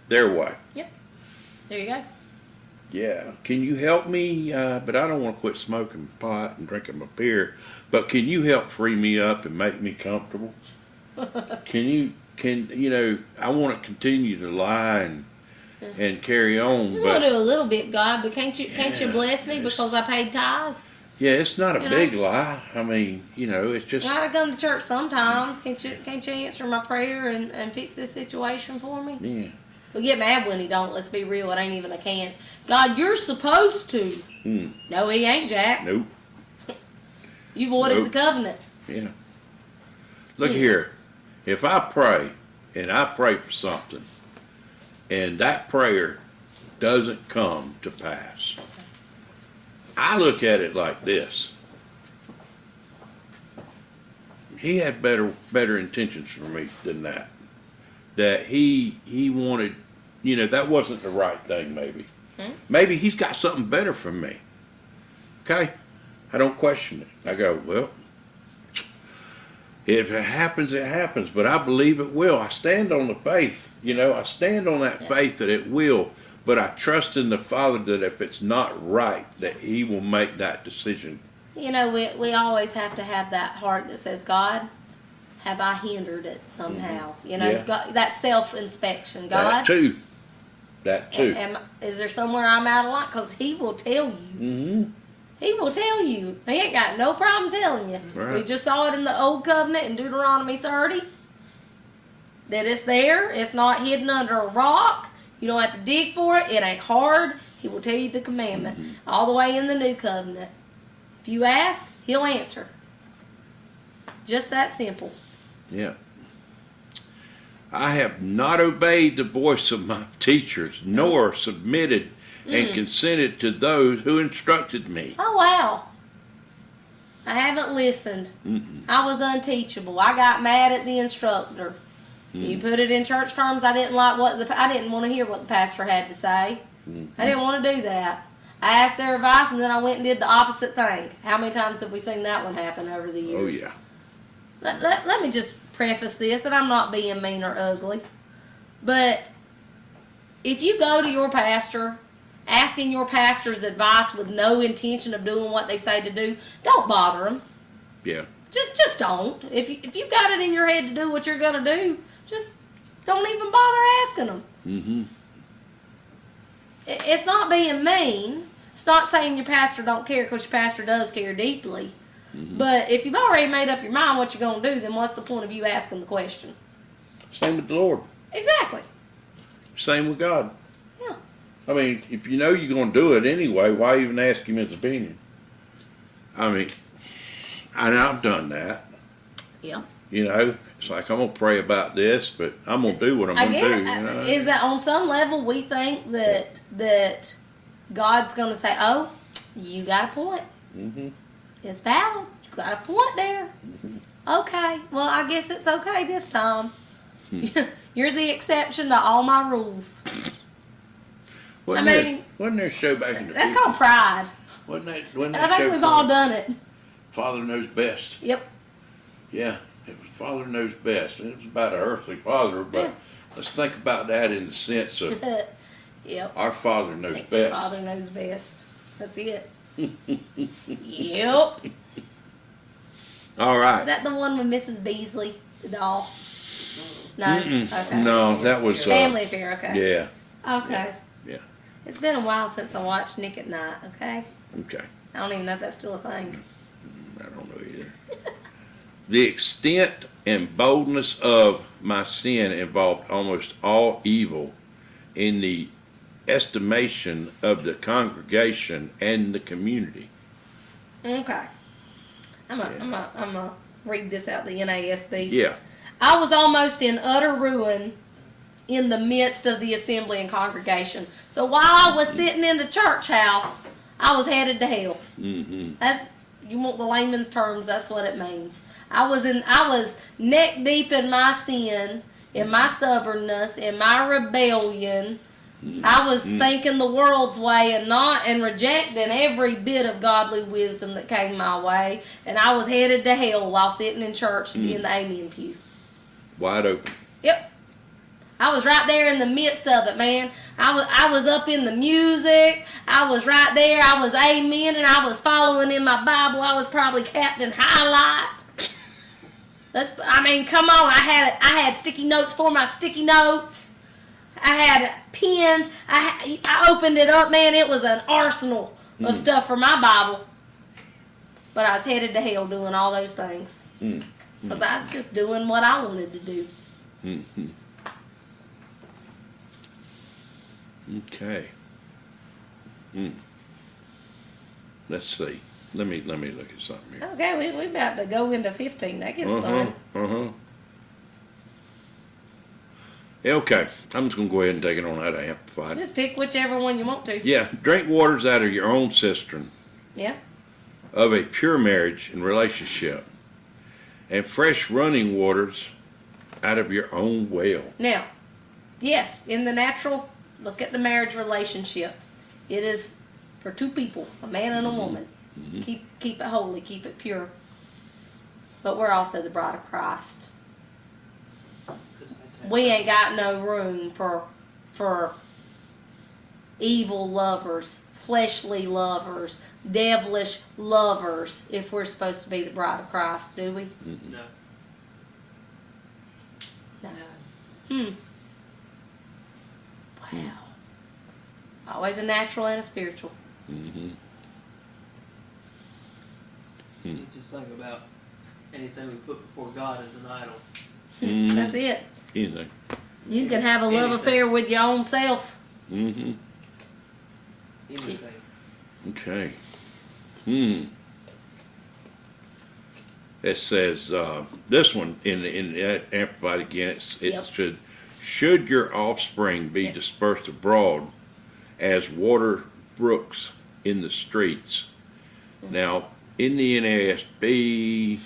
[SPEAKER 2] their way.
[SPEAKER 1] There you go.
[SPEAKER 2] Yeah. Can you help me? But I don't want to quit smoking pot and drinking my beer. But can you help free me up and make me comfortable? I want to continue to lie and carry on,
[SPEAKER 1] Just want
[SPEAKER 2] but
[SPEAKER 1] to do a little bit, God, but can't you bless me because I paid tithes?
[SPEAKER 2] yeah, it's not a
[SPEAKER 1] You
[SPEAKER 2] big lie. I mean, it's just,
[SPEAKER 1] I come to church sometimes. Can't you answer my prayer and fix this situation for me?
[SPEAKER 2] yeah.
[SPEAKER 1] We get mad when he don't. Let's be real. It ain't even a can. God, you're supposed to. No, he ain't, Jack.
[SPEAKER 2] Nope.
[SPEAKER 1] You voided
[SPEAKER 2] Nope.
[SPEAKER 1] the covenant.
[SPEAKER 2] Yeah. Look
[SPEAKER 1] Yeah.
[SPEAKER 2] here. If I pray and I pray for something and that prayer doesn't come to pass, I look at it like this. He had better intentions for me than that. That he wanted, that wasn't the right thing maybe. Maybe he's got something better for me. Okay? I don't question it. I go, well, if it happens, it happens, but I believe it will. I stand on the faith, I stand on that faith that it will, but I trust in the Father that if it's not right, that he will make that decision.
[SPEAKER 1] We always have to have that heart that says, God, have I hindered it somehow?
[SPEAKER 2] Yeah.
[SPEAKER 1] God, that self-inspection. God,
[SPEAKER 2] That too.
[SPEAKER 1] Is there somewhere I'm out of line? Because he will tell you.
[SPEAKER 2] Mm-hmm.
[SPEAKER 1] He will tell you. He ain't got no problem telling you.
[SPEAKER 2] Right.
[SPEAKER 1] We just saw it in the Old Covenant in Deuteronomy 30. That it's there. It's not hidden under a rock. You don't have to dig for it. It ain't hard. He will tell you the commandment. All the way in the New Covenant. If you ask, he'll answer. Just that simple.
[SPEAKER 2] Yeah. I have not obeyed the voice of my teachers, nor submitted and consented to those who instructed me.
[SPEAKER 1] Oh, wow. I haven't listened. I was unteachable. I got mad at the instructor. You put it in church terms, I didn't want to hear what the pastor had to say. I didn't want to do that. I asked their advice and then I went and did the opposite thing. How many times have we seen that one happen over the years?
[SPEAKER 2] Oh, yeah.
[SPEAKER 1] Let me just preface this, and I'm not being mean or ugly, but if you go to your pastor asking your pastor's advice with no intention of doing what they say to do, don't bother them.
[SPEAKER 2] Yeah.
[SPEAKER 1] Just don't. If you got it in your head to do what you're going to do, just don't even bother asking them.
[SPEAKER 2] Mm-hmm.
[SPEAKER 1] It's not being mean. It's not saying your pastor don't care, because your pastor does care deeply. But if you've already made up your mind what you're going to do, then what's the point of you asking the question?
[SPEAKER 2] Same with the Lord.
[SPEAKER 1] Exactly.
[SPEAKER 2] Same with God.
[SPEAKER 1] Yeah.
[SPEAKER 2] I mean, if you know you're going to do it anyway, why even ask him his opinion? I mean, and I've done that.
[SPEAKER 1] Yeah.
[SPEAKER 2] It's like, I'm going to pray about this, but I'm going to do what I'm going to do.
[SPEAKER 1] Is that on some level we think that God's going to say, oh, you got a point.
[SPEAKER 2] Mm-hmm.
[SPEAKER 1] It's valid. You got a point there. Okay. Well, I guess it's okay this time. You're the exception to all my rules.
[SPEAKER 2] Wasn't there a show back in the
[SPEAKER 1] That's called pride.
[SPEAKER 2] Wasn't that
[SPEAKER 1] I think
[SPEAKER 2] show
[SPEAKER 1] we've
[SPEAKER 2] called
[SPEAKER 1] all done it.
[SPEAKER 2] Father Knows Best?
[SPEAKER 1] Yep.
[SPEAKER 2] Yeah, it was Father Knows Best. It was about an earthly father, but let's think about that in the sense of
[SPEAKER 1] Yep.
[SPEAKER 2] our Father knows
[SPEAKER 1] Your
[SPEAKER 2] best.
[SPEAKER 1] Father knows best. That's it. Yep.
[SPEAKER 2] All right.
[SPEAKER 1] Is that the one with Mrs. Beasley, the doll? No. Okay.
[SPEAKER 2] No, that was
[SPEAKER 1] Family Affair. Okay.
[SPEAKER 2] Yeah.
[SPEAKER 1] Okay.
[SPEAKER 2] Yeah.
[SPEAKER 1] It's been a while since I watched Nick at Night. Okay.
[SPEAKER 2] Okay.
[SPEAKER 1] I don't even know if that's still a thing.
[SPEAKER 2] I don't know either. The extent and boldness of my sin involved almost all evil in the estimation of the congregation and the community.
[SPEAKER 1] Okay. I'm gonna read this out the NASB.
[SPEAKER 2] Yeah.
[SPEAKER 1] I was almost in utter ruin in the midst of the assembly and congregation. So while I was sitting in the church house, I was headed to hell.
[SPEAKER 2] Mm-hmm.
[SPEAKER 1] That, you want the layman's terms, that's what it means. I was neck deep in my sin, in my stubbornness, in my rebellion. I was thinking the world's way and rejecting every bit of godly wisdom that came my way. And I was headed to hell while sitting in church in the amen pew.
[SPEAKER 2] Wide open.
[SPEAKER 1] Yep. I was right there in the midst of it, man. I was up in the music. I was right there. I was amen, and I was following in my Bible. I was probably Captain Highlight. I mean, come on. I had sticky notes for my sticky notes. I had pens. I opened it up, man. It was an arsenal of stuff for my Bible. But I was headed to hell doing all those things. Because I was just doing what I wanted to do.
[SPEAKER 2] Mm-hmm. Okay. Let's see. Let me look at something here.
[SPEAKER 1] Okay, we about to go into 15. That gets fun.
[SPEAKER 2] Yeah, okay, I'm just gonna go ahead and take it on that amplified.
[SPEAKER 1] Just pick whichever one you want to.
[SPEAKER 2] Yeah, drink waters out of your own cistern
[SPEAKER 1] Yeah.
[SPEAKER 2] of a pure marriage and relationship, and fresh running waters out of your own well.
[SPEAKER 1] Now, yes, in the natural, look at the marriage relationship. It is for two people, a man and a woman. Keep it holy, keep it pure. But we're also the bride of Christ. We ain't got no room for evil lovers, fleshly lovers, devilish lovers if we're supposed to be the bride of Christ, do we?
[SPEAKER 4] No.
[SPEAKER 1] No. Wow. Always a natural and a spiritual.
[SPEAKER 4] It's just something about anything we put before God is an idol.
[SPEAKER 1] That's it.
[SPEAKER 2] Anything.
[SPEAKER 1] You can have a love affair with your own self.
[SPEAKER 4] Anything.
[SPEAKER 2] Okay. It says this one in amplified again. It should your offspring be dispersed abroad as water brooks in the streets. Now in the NASB,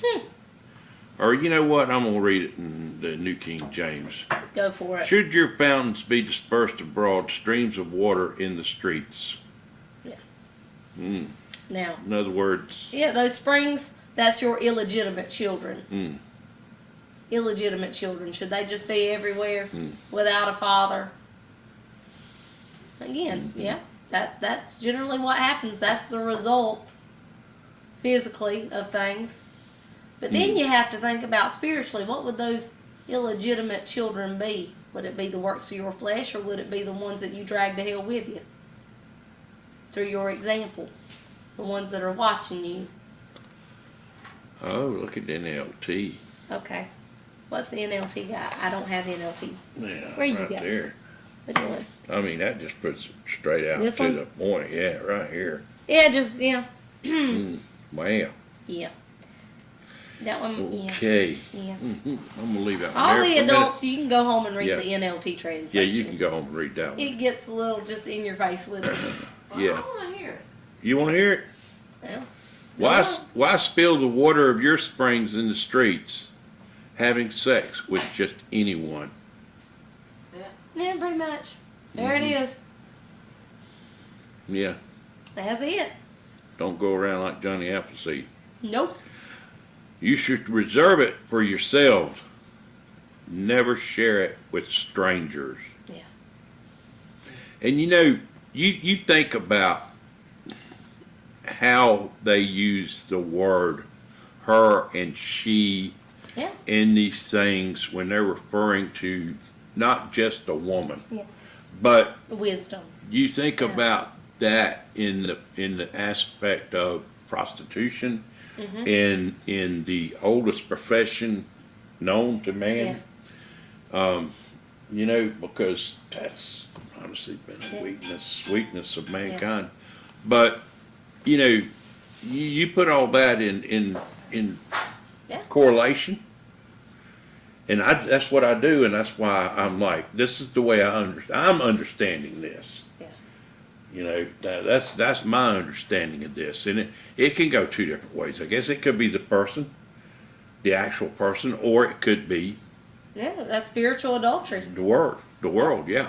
[SPEAKER 2] or you know what? I'm gonna read it in the New King James.
[SPEAKER 1] Go for it.
[SPEAKER 2] Should your fountains be dispersed abroad, streams of water in the streets?
[SPEAKER 1] Yeah.
[SPEAKER 2] Now. In other words.
[SPEAKER 1] Yeah, those springs. That's your illegitimate children. Illegitimate children. Should they just be everywhere without a father? Again, yeah, that's generally what happens. That's the result, physically, of things. But then you have to think about spiritually. What would those illegitimate children be? Would it be the works of your flesh, or would it be the ones that you drag to hell with you through your example? The ones that are watching you.
[SPEAKER 2] Oh, look at the NLT.
[SPEAKER 1] Okay. What's the NLT got? I don't have NLT.
[SPEAKER 2] Yeah,
[SPEAKER 1] Where you
[SPEAKER 2] right
[SPEAKER 1] got?
[SPEAKER 2] there.
[SPEAKER 1] Which one?
[SPEAKER 2] I mean, that just puts it straight out
[SPEAKER 1] This
[SPEAKER 2] to
[SPEAKER 1] one?
[SPEAKER 2] the point. Yeah, right here.
[SPEAKER 1] Yeah, just, yeah.
[SPEAKER 2] Wow.
[SPEAKER 1] Yeah. That one, yeah.
[SPEAKER 2] Okay.
[SPEAKER 1] Yeah.
[SPEAKER 2] I'm going to leave that one
[SPEAKER 1] All
[SPEAKER 2] there
[SPEAKER 1] the
[SPEAKER 2] for a minute.
[SPEAKER 1] adults, you can go home and read
[SPEAKER 2] Yeah.
[SPEAKER 1] the NLT translation.
[SPEAKER 2] Yeah, you can go home and read that one.
[SPEAKER 1] It gets a little just in your face with it.
[SPEAKER 2] Yeah.
[SPEAKER 3] I want to hear it.
[SPEAKER 2] You want to hear it?
[SPEAKER 1] Well,
[SPEAKER 2] Why spill the water of your springs in the streets, having sex with just anyone?
[SPEAKER 1] yeah, pretty much. There it is.
[SPEAKER 2] Yeah.
[SPEAKER 1] That's it.
[SPEAKER 2] Don't go around like Johnny Appleseed.
[SPEAKER 1] Nope.
[SPEAKER 2] You should reserve it for yourselves. Never share it with strangers.
[SPEAKER 1] Yeah.
[SPEAKER 2] And you know, you think about how they use the word her and she
[SPEAKER 1] Yeah.
[SPEAKER 2] in these things when they're referring to not just a woman,
[SPEAKER 1] Yeah.
[SPEAKER 2] but
[SPEAKER 1] The wisdom.
[SPEAKER 2] you think about that in the aspect of prostitution, in the oldest profession known to man. You know, because that's honestly been a weakness of mankind. But you know, you put all that in correlation, and that's what I do, and that's why I'm like, this is the way I'm understanding this.
[SPEAKER 1] Yeah.
[SPEAKER 2] You know, that's my understanding of this, and it can go two different ways. I guess it could be the person, the actual person, or it could be
[SPEAKER 1] Yeah, that's spiritual adultery.
[SPEAKER 2] the world. Yeah.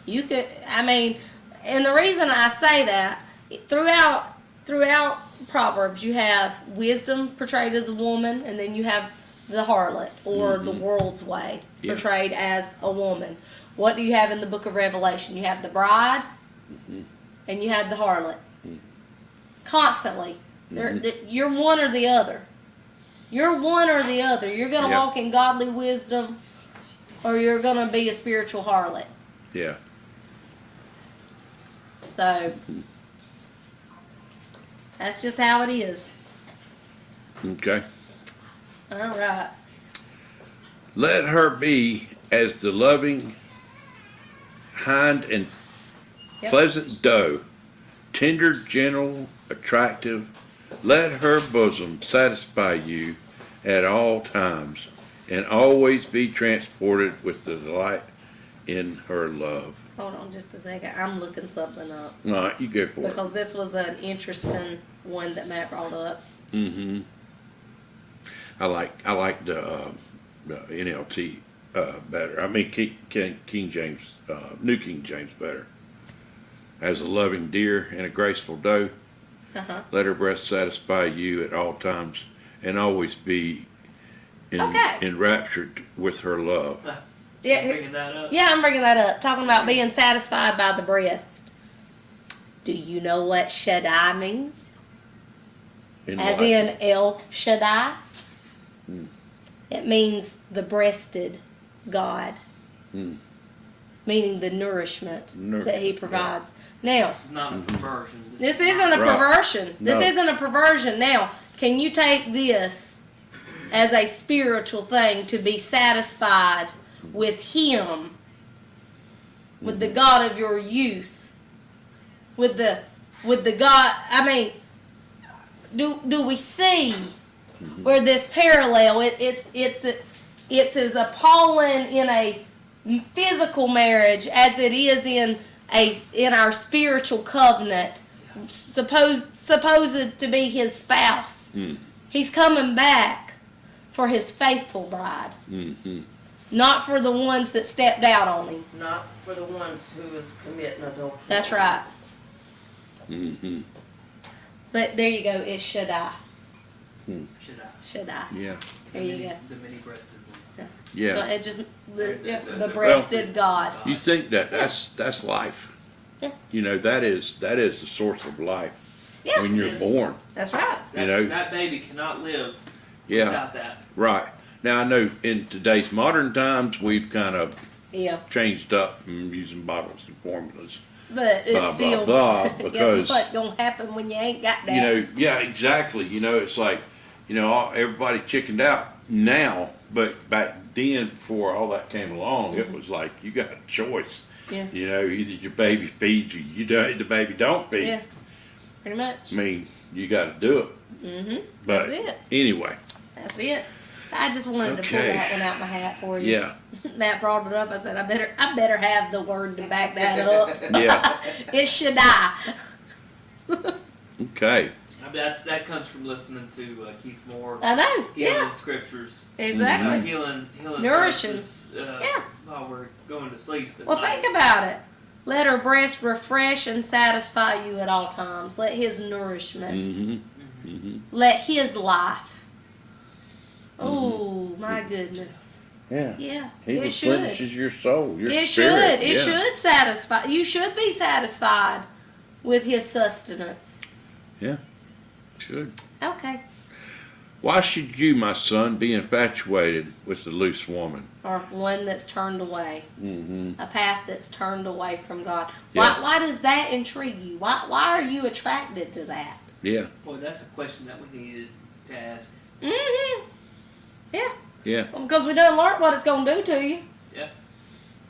[SPEAKER 1] You could, I mean, and the reason I say that, throughout Proverbs, you have wisdom portrayed as a woman, and then you have the harlot, or the world's way, portrayed as a woman. What do you have in the book of Revelation? You have the bride, and you have the harlot. Constantly. You're one or the other. You're one or the other. You're going to
[SPEAKER 2] Yeah.
[SPEAKER 1] walk in godly wisdom, or you're going to be a spiritual harlot.
[SPEAKER 2] Yeah.
[SPEAKER 1] So that's just how it is.
[SPEAKER 2] Okay.
[SPEAKER 1] All right.
[SPEAKER 2] Let her be as the loving hind and
[SPEAKER 1] Yep.
[SPEAKER 2] pleasant doe, tender, gentle, attractive. Let her bosom satisfy you at all times, and always be transported with the delight in her love.
[SPEAKER 1] Hold on just a second. I'm looking something up
[SPEAKER 2] All right, you go for it.
[SPEAKER 1] because this was an interesting one that Matt brought up.
[SPEAKER 2] Mm-hmm. I like the NLT better. I mean King James, New King James better. As a loving deer and a graceful doe,
[SPEAKER 1] Uh-huh.
[SPEAKER 2] let her breast satisfy you at all times, and always be
[SPEAKER 1] Okay.
[SPEAKER 2] enraptured with her love.
[SPEAKER 1] Yeah,
[SPEAKER 4] Bringing that up.
[SPEAKER 1] yeah, I'm bringing that up. Talking about being satisfied by the breast. Do you know what Shaddai means? As
[SPEAKER 2] what?
[SPEAKER 1] in El Shaddai?
[SPEAKER 2] Hmm.
[SPEAKER 1] It means the breasted God.
[SPEAKER 2] Hmm.
[SPEAKER 1] Meaning the nourishment that
[SPEAKER 2] Nourishment,
[SPEAKER 1] He provides. Now,
[SPEAKER 4] This is not a perversion.
[SPEAKER 1] this isn't a
[SPEAKER 2] Right.
[SPEAKER 1] perversion. This
[SPEAKER 2] No.
[SPEAKER 1] isn't a perversion. Now, can you take this as a spiritual thing to be satisfied with Him, with the God of your youth, with the God? I mean, do we see where this parallel? It's as appalling in a physical marriage as it is in our spiritual covenant, supposed to be his spouse.
[SPEAKER 2] Mm.
[SPEAKER 1] He's coming back for his faithful bride,
[SPEAKER 2] Mm-hmm.
[SPEAKER 1] not for the ones that stepped out on him.
[SPEAKER 3] Not for the ones who was committing adultery.
[SPEAKER 1] That's right.
[SPEAKER 2] Mm-hmm.
[SPEAKER 1] But there you go. It's Shaddai.
[SPEAKER 4] Should I?
[SPEAKER 1] Shaddai.
[SPEAKER 2] Yeah.
[SPEAKER 1] There you go.
[SPEAKER 4] The many-breasted one.
[SPEAKER 2] Yeah.
[SPEAKER 1] It just the breasted God.
[SPEAKER 2] You think that's life?
[SPEAKER 1] Yeah.
[SPEAKER 2] You know, that is the source of life
[SPEAKER 1] Yeah.
[SPEAKER 2] when you're
[SPEAKER 4] Yes.
[SPEAKER 2] born.
[SPEAKER 1] That's right.
[SPEAKER 2] You know?
[SPEAKER 4] That baby cannot live
[SPEAKER 2] Yeah.
[SPEAKER 4] without that.
[SPEAKER 2] Right. Now I know in today's modern times we've kind of
[SPEAKER 1] Yeah.
[SPEAKER 2] changed up and using bottles and formulas.
[SPEAKER 1] But it's
[SPEAKER 2] Blah,
[SPEAKER 1] still
[SPEAKER 2] blah, blah, because-
[SPEAKER 1] guess what gonna happen when you ain't got that?
[SPEAKER 2] You know, yeah, exactly. You know, it's like, you know, everybody chickened out now, but back then, before all that came along, it was like you got a choice.
[SPEAKER 1] Yeah.
[SPEAKER 2] You know, either your baby feeds you, the baby don't feed.
[SPEAKER 1] Yeah. Pretty much.
[SPEAKER 2] I mean, you got to do it.
[SPEAKER 1] Mm-hmm.
[SPEAKER 2] But
[SPEAKER 1] That's it.
[SPEAKER 2] anyway,
[SPEAKER 1] That's it. I just wanted to pull
[SPEAKER 2] Okay.
[SPEAKER 1] that one out my hat for you.
[SPEAKER 2] yeah,
[SPEAKER 1] Matt brought it up. I said, I better have the word to back that up.
[SPEAKER 2] yeah,
[SPEAKER 1] It should die.
[SPEAKER 2] okay,
[SPEAKER 4] I mean, that comes from listening to Keith Moore.
[SPEAKER 1] I know.
[SPEAKER 4] Healing
[SPEAKER 1] Yeah.
[SPEAKER 4] scriptures.
[SPEAKER 1] Exactly.
[SPEAKER 4] Healing
[SPEAKER 1] Nourishing.
[SPEAKER 4] services,
[SPEAKER 1] Yeah.
[SPEAKER 4] while we're going to sleep. at
[SPEAKER 1] Well,
[SPEAKER 4] night.
[SPEAKER 1] think about it. Let her breast refresh and satisfy you at all times. Let his nourishment.
[SPEAKER 2] mm-hmm, mm-hmm.
[SPEAKER 1] Let his life. Oh, my goodness.
[SPEAKER 2] Yeah.
[SPEAKER 1] Yeah.
[SPEAKER 2] He
[SPEAKER 1] It should.
[SPEAKER 2] replenishes your soul, your
[SPEAKER 1] It
[SPEAKER 2] spirit.
[SPEAKER 1] should. It should satisfy. You should be satisfied with his sustenance.
[SPEAKER 2] Should.
[SPEAKER 1] Okay.
[SPEAKER 2] Why should you, my son, be infatuated with the loose woman?
[SPEAKER 1] Or one that's turned away.
[SPEAKER 2] Mm-hmm.
[SPEAKER 1] A path that's turned away from God.
[SPEAKER 2] Yeah.
[SPEAKER 1] Why does that intrigue you? Why are you attracted to that?
[SPEAKER 2] Yeah,
[SPEAKER 4] Boy, that's a question that we needed to ask.
[SPEAKER 1] Mm-hmm. Yeah.
[SPEAKER 2] yeah.
[SPEAKER 1] Because we done learned what it's going to do to you.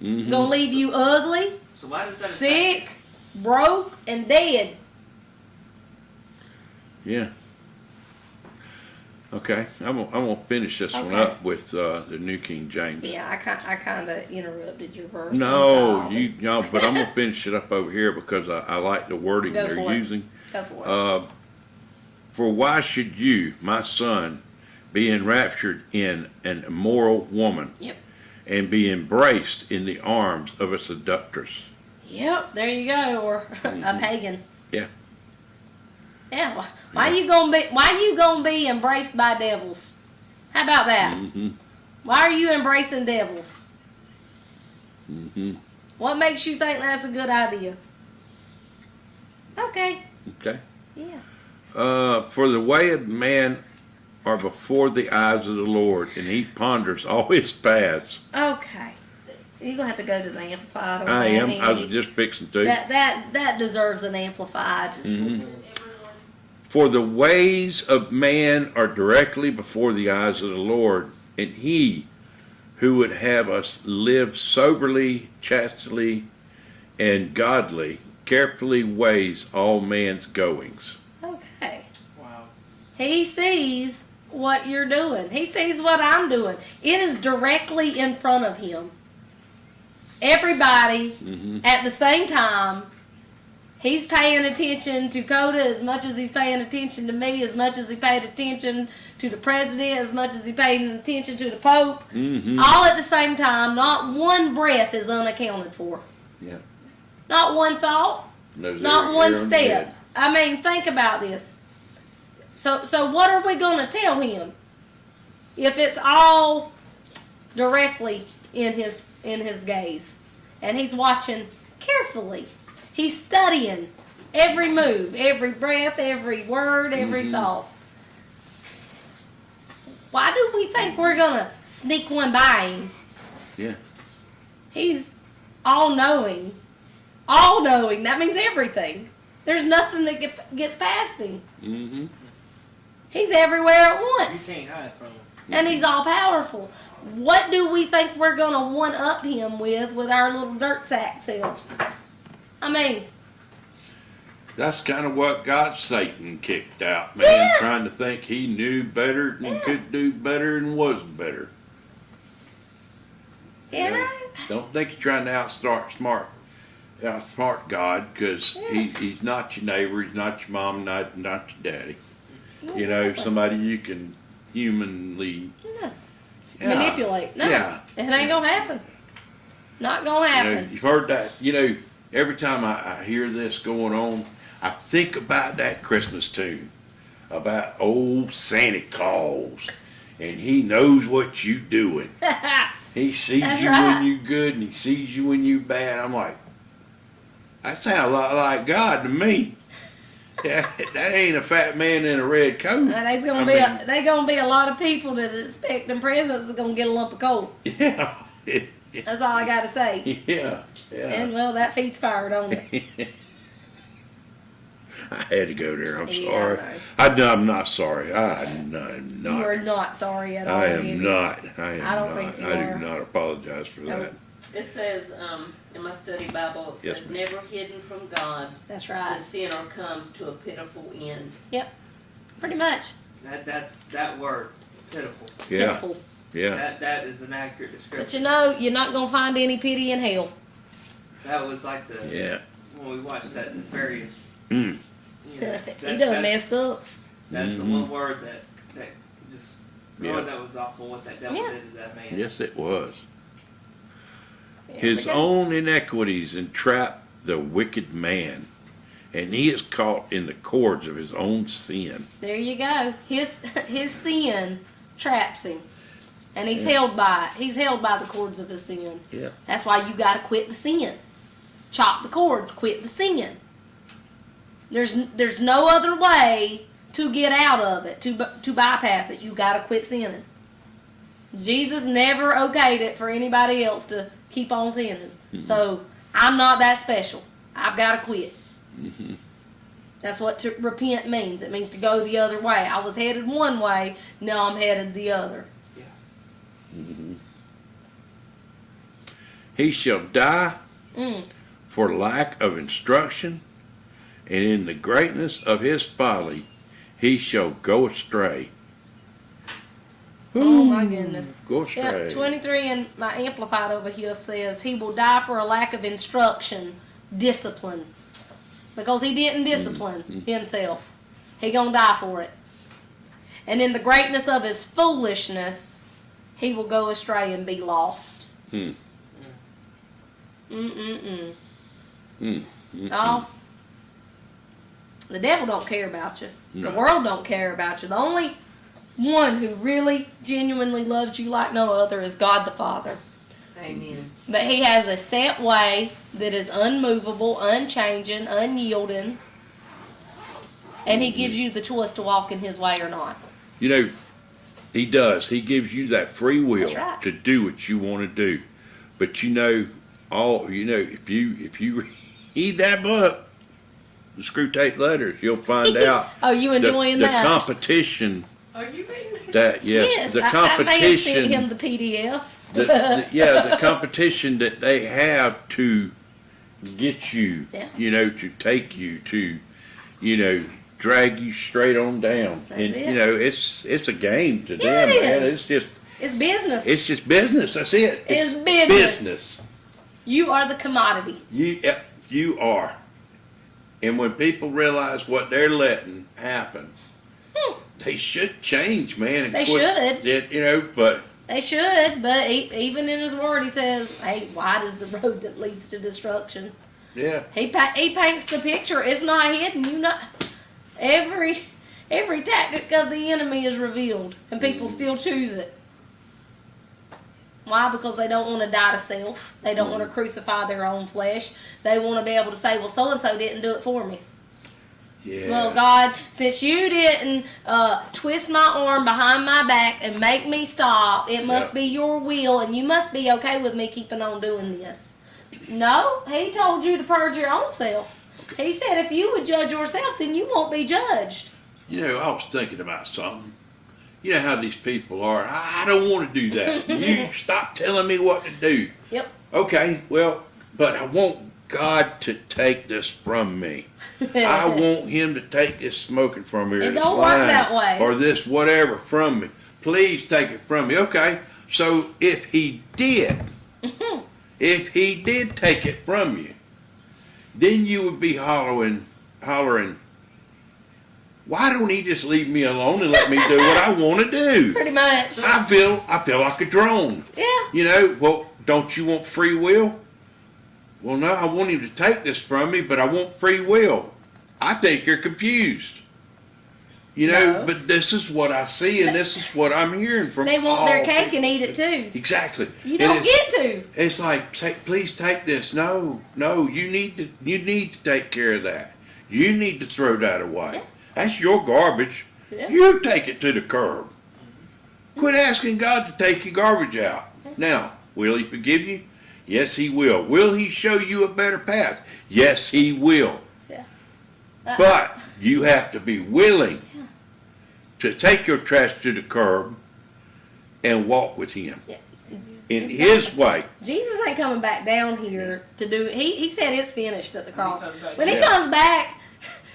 [SPEAKER 2] Mm-hmm.
[SPEAKER 1] Going to leave you ugly,
[SPEAKER 4] So why does that
[SPEAKER 1] sick, broke, and dead.
[SPEAKER 2] Yeah. Okay, I'm gonna finish this one
[SPEAKER 1] Okay.
[SPEAKER 2] up with the New King James.
[SPEAKER 1] Yeah, I kind of interrupted your verse.
[SPEAKER 2] No,
[SPEAKER 1] I'm
[SPEAKER 2] you no, but I'm gonna finish it up over here because I like the wording
[SPEAKER 1] Go
[SPEAKER 2] they're
[SPEAKER 1] for it.
[SPEAKER 2] using.
[SPEAKER 1] Go for it.
[SPEAKER 2] For why should you, my son, be enraptured in an immoral woman?
[SPEAKER 1] Yep.
[SPEAKER 2] And be embraced in the arms of a seductress?
[SPEAKER 1] Yep, there you go. Or a pagan.
[SPEAKER 2] Yeah.
[SPEAKER 1] Yeah. Why you gonna be embraced by devils? How about that?
[SPEAKER 2] Mm-hmm.
[SPEAKER 1] Why are you embracing devils?
[SPEAKER 2] Mm-hmm.
[SPEAKER 1] What makes you think that's a good idea? Okay.
[SPEAKER 2] Okay.
[SPEAKER 1] Yeah.
[SPEAKER 2] For the way of man are before the eyes of the Lord, and he ponders all his paths.
[SPEAKER 1] Okay. You're gonna have to go to the amplified. On
[SPEAKER 2] I
[SPEAKER 1] that,
[SPEAKER 2] am. I was
[SPEAKER 1] Andy.
[SPEAKER 2] just fixing to.
[SPEAKER 1] That deserves an amplified.
[SPEAKER 2] For the ways of man are directly before the eyes of the Lord, and he who would have us live soberly, chastely, and godly, carefully weighs all man's goings.
[SPEAKER 1] Okay.
[SPEAKER 4] Wow.
[SPEAKER 1] He sees what you're doing. He sees what I'm doing. It is directly in front of him. Everybody at the same time. He's paying attention to Coda as much as he's paying attention to me, as much as he paid attention to the president, as much as he paid attention to the Pope. All at the same time. Not one breath is unaccounted for.
[SPEAKER 2] Yeah.
[SPEAKER 1] Not one thought.
[SPEAKER 2] Knows
[SPEAKER 1] Not
[SPEAKER 2] every
[SPEAKER 1] one
[SPEAKER 2] hair on
[SPEAKER 1] step.
[SPEAKER 2] your head.
[SPEAKER 1] I mean, think about this. So what are we going to tell him if it's all directly in his gaze, and he's watching carefully? He's studying every move, every breath, every word, every thought. Why do we think we're going to sneak one by him?
[SPEAKER 2] Yeah.
[SPEAKER 1] He's all-knowing. All-knowing. That means everything. There's nothing that gets past him.
[SPEAKER 2] Mm-hmm.
[SPEAKER 1] He's everywhere at
[SPEAKER 4] You
[SPEAKER 1] once.
[SPEAKER 4] can't hide from him.
[SPEAKER 1] And he's all-powerful. What do we think we're going to one-up him with our little dirt sack selves? I mean,
[SPEAKER 2] That's kind of what got Satan kicked out, man,
[SPEAKER 1] Yeah.
[SPEAKER 2] trying to think he knew better and could do better and was better.
[SPEAKER 1] you know,
[SPEAKER 2] Don't think you're trying to outsmart God, because he's not your neighbor, he's not your mom, not your daddy. You know, somebody you can humanly
[SPEAKER 1] manipulate. No,
[SPEAKER 2] Yeah.
[SPEAKER 1] it ain't going to happen. Not going to
[SPEAKER 2] You know,
[SPEAKER 1] happen.
[SPEAKER 2] you've heard that. You know, every time I hear this going on, I think about that Christmas tune about old Santa Claus, and he knows what you doing. He sees
[SPEAKER 1] That's
[SPEAKER 2] you
[SPEAKER 1] right.
[SPEAKER 2] when you good, and he sees you when you bad. I'm like, that sounds a lot like God to me. That ain't a fat man in a red coat.
[SPEAKER 1] There's
[SPEAKER 2] I
[SPEAKER 1] gonna be a lot of people that expect them presents are gonna get a lump of coal.
[SPEAKER 2] Yeah.
[SPEAKER 1] That's all I gotta say.
[SPEAKER 2] Yeah.
[SPEAKER 1] And well, that feet's fire, don't it?
[SPEAKER 2] I had to go there. I'm
[SPEAKER 1] Yeah,
[SPEAKER 2] sorry. I'm not sorry. I'm not.
[SPEAKER 1] You are not sorry at all.
[SPEAKER 2] I am
[SPEAKER 1] Andy.
[SPEAKER 2] not. I
[SPEAKER 1] don't
[SPEAKER 2] am
[SPEAKER 1] think
[SPEAKER 2] not.
[SPEAKER 1] you
[SPEAKER 2] I
[SPEAKER 1] are.
[SPEAKER 2] do not apologize for
[SPEAKER 1] Nope.
[SPEAKER 2] that.
[SPEAKER 3] It says, in my study Bible, it
[SPEAKER 2] Yes,
[SPEAKER 3] says,
[SPEAKER 2] ma'am.
[SPEAKER 3] never hidden from God,
[SPEAKER 1] That's
[SPEAKER 3] the
[SPEAKER 1] right.
[SPEAKER 3] sinner comes to a pitiful end.
[SPEAKER 1] Yep. Pretty much.
[SPEAKER 4] That's that word, pitiful.
[SPEAKER 2] Yeah.
[SPEAKER 1] Pitiful.
[SPEAKER 2] Yeah.
[SPEAKER 4] That is an accurate
[SPEAKER 1] But
[SPEAKER 4] description.
[SPEAKER 1] you know, you're not gonna find any pity in hell.
[SPEAKER 4] That was like the
[SPEAKER 2] Yeah.
[SPEAKER 4] when we watched that Nefarious.
[SPEAKER 2] Mm.
[SPEAKER 4] You know,
[SPEAKER 1] He done messed up.
[SPEAKER 4] That's the
[SPEAKER 2] Mhm.
[SPEAKER 4] one word that just
[SPEAKER 2] Yeah.
[SPEAKER 4] Lord, that was awful what that devil
[SPEAKER 1] Yeah.
[SPEAKER 4] did to that man.
[SPEAKER 2] Yes, it was.
[SPEAKER 1] Yeah,
[SPEAKER 2] His
[SPEAKER 1] we got-
[SPEAKER 2] own iniquities entrap the wicked man, and he is caught in the cords of his own sin.
[SPEAKER 1] There you go. His sin traps him, and he's held by it. He's held by the cords of his sin.
[SPEAKER 2] Yeah.
[SPEAKER 1] That's why you got to quit the sin. Chop the cords. Quit the sin. There's no other way to get out of it, to bypass it. You got to quit sinning. Jesus never okayed it for anybody else to keep on sinning. So I'm not that special. I've got to quit. That's what to repent means. It means to go the other way. I was headed one way. Now I'm headed the other.
[SPEAKER 2] He shall die
[SPEAKER 1] Mm.
[SPEAKER 2] for lack of instruction, and in the greatness of his folly he shall go astray.
[SPEAKER 1] Oh my goodness.
[SPEAKER 2] Go astray.
[SPEAKER 1] Yep, 23 in my Amplified over here says he will die for a lack of instruction, discipline. Because he didn't discipline himself. He gonna die for it. And in the greatness of his foolishness, he will go astray and be lost. Oh. The devil don't care about you.
[SPEAKER 2] No.
[SPEAKER 1] The world don't care about you. The only one who really, genuinely loves you like no other is God the Father.
[SPEAKER 3] Amen.
[SPEAKER 1] But he has a set way that is unmovable, unchanging, unyielding. And he gives you the choice to walk in his way or not.
[SPEAKER 2] You know, He does. He gives you that free will
[SPEAKER 1] That's right.
[SPEAKER 2] to do what you want to do. But if you read that book, the Screw Tape Letters, you'll find out
[SPEAKER 1] Oh, you enjoying
[SPEAKER 2] the
[SPEAKER 1] that?
[SPEAKER 2] competition
[SPEAKER 3] Are you reading?
[SPEAKER 2] that
[SPEAKER 1] Yes,
[SPEAKER 2] the
[SPEAKER 1] I may have
[SPEAKER 2] competition
[SPEAKER 1] sent him the PDF.
[SPEAKER 2] the competition that they have to get you,
[SPEAKER 1] Yeah.
[SPEAKER 2] to take you to, drag you straight on down.
[SPEAKER 1] That's
[SPEAKER 2] And
[SPEAKER 1] it.
[SPEAKER 2] it's a game to
[SPEAKER 1] Yeah,
[SPEAKER 2] them,
[SPEAKER 1] it
[SPEAKER 2] man.
[SPEAKER 1] is. It's business.
[SPEAKER 2] It's just business. That's it.
[SPEAKER 1] It's business.
[SPEAKER 2] business.
[SPEAKER 1] You are the commodity.
[SPEAKER 2] You are. And when people realize what they're letting happen, they should change, man. And
[SPEAKER 1] They
[SPEAKER 2] quit
[SPEAKER 1] should.
[SPEAKER 2] it, but
[SPEAKER 1] They should, but even in his word, he says, "Hey, wide is the road that leads to destruction."
[SPEAKER 2] yeah.
[SPEAKER 1] He paints the picture. It's not hidden. Every tactic of the enemy is revealed, and people still choose it. Why? Because they don't want to die to self. They don't want to crucify their own flesh. They want to be able to say, "Well, so and so didn't do it for me."
[SPEAKER 2] Yeah.
[SPEAKER 1] Well, God, since you didn't twist my arm behind my back and make me stop, it must be your will, and you must be okay with me keeping on doing this. No, he told you to purge your own self. He said if you would judge yourself, then you won't be judged.
[SPEAKER 2] I was thinking about something. You know how these people are. I don't want to do that. You stop telling me what to do.
[SPEAKER 1] Yep.
[SPEAKER 2] Okay, well, but I want God to take this from me. I want him to take this smoking from me. Or
[SPEAKER 1] It
[SPEAKER 2] this
[SPEAKER 1] don't work
[SPEAKER 2] lying,
[SPEAKER 1] that way.
[SPEAKER 2] Or this whatever from me. Please take it from me. Okay, so if he did take it from you, then you would be hollering, why don't he just leave me alone and let me do what I want to do?
[SPEAKER 1] Pretty much.
[SPEAKER 2] I feel like a drone.
[SPEAKER 1] Yeah.
[SPEAKER 2] Well, don't you want free will? Well, no, I want him to take this from me, but I want free will. I think you're confused.
[SPEAKER 1] No.
[SPEAKER 2] But this is what I see, and this is what I'm hearing from
[SPEAKER 1] They want
[SPEAKER 2] all
[SPEAKER 1] their cake
[SPEAKER 2] people.
[SPEAKER 1] and eat it too.
[SPEAKER 2] Exactly.
[SPEAKER 1] You don't get to.
[SPEAKER 2] It's like, please take this. No, you need to take care of that. You need to throw that away.
[SPEAKER 1] Yeah.
[SPEAKER 2] That's your garbage.
[SPEAKER 1] Yeah.
[SPEAKER 2] You take it to the curb. Quit asking God to take your garbage out. Now, will he forgive you? Yes, he will. Will he show you a better path? Yes, he will.
[SPEAKER 1] Yeah.
[SPEAKER 2] But you have to be willing to take your trash to the curb and walk with him
[SPEAKER 1] Yeah.
[SPEAKER 2] in his way.
[SPEAKER 1] Jesus ain't coming back down here to do. He said it's finished at the cross.
[SPEAKER 3] comes back.
[SPEAKER 1] When he
[SPEAKER 2] Yeah.
[SPEAKER 1] comes back,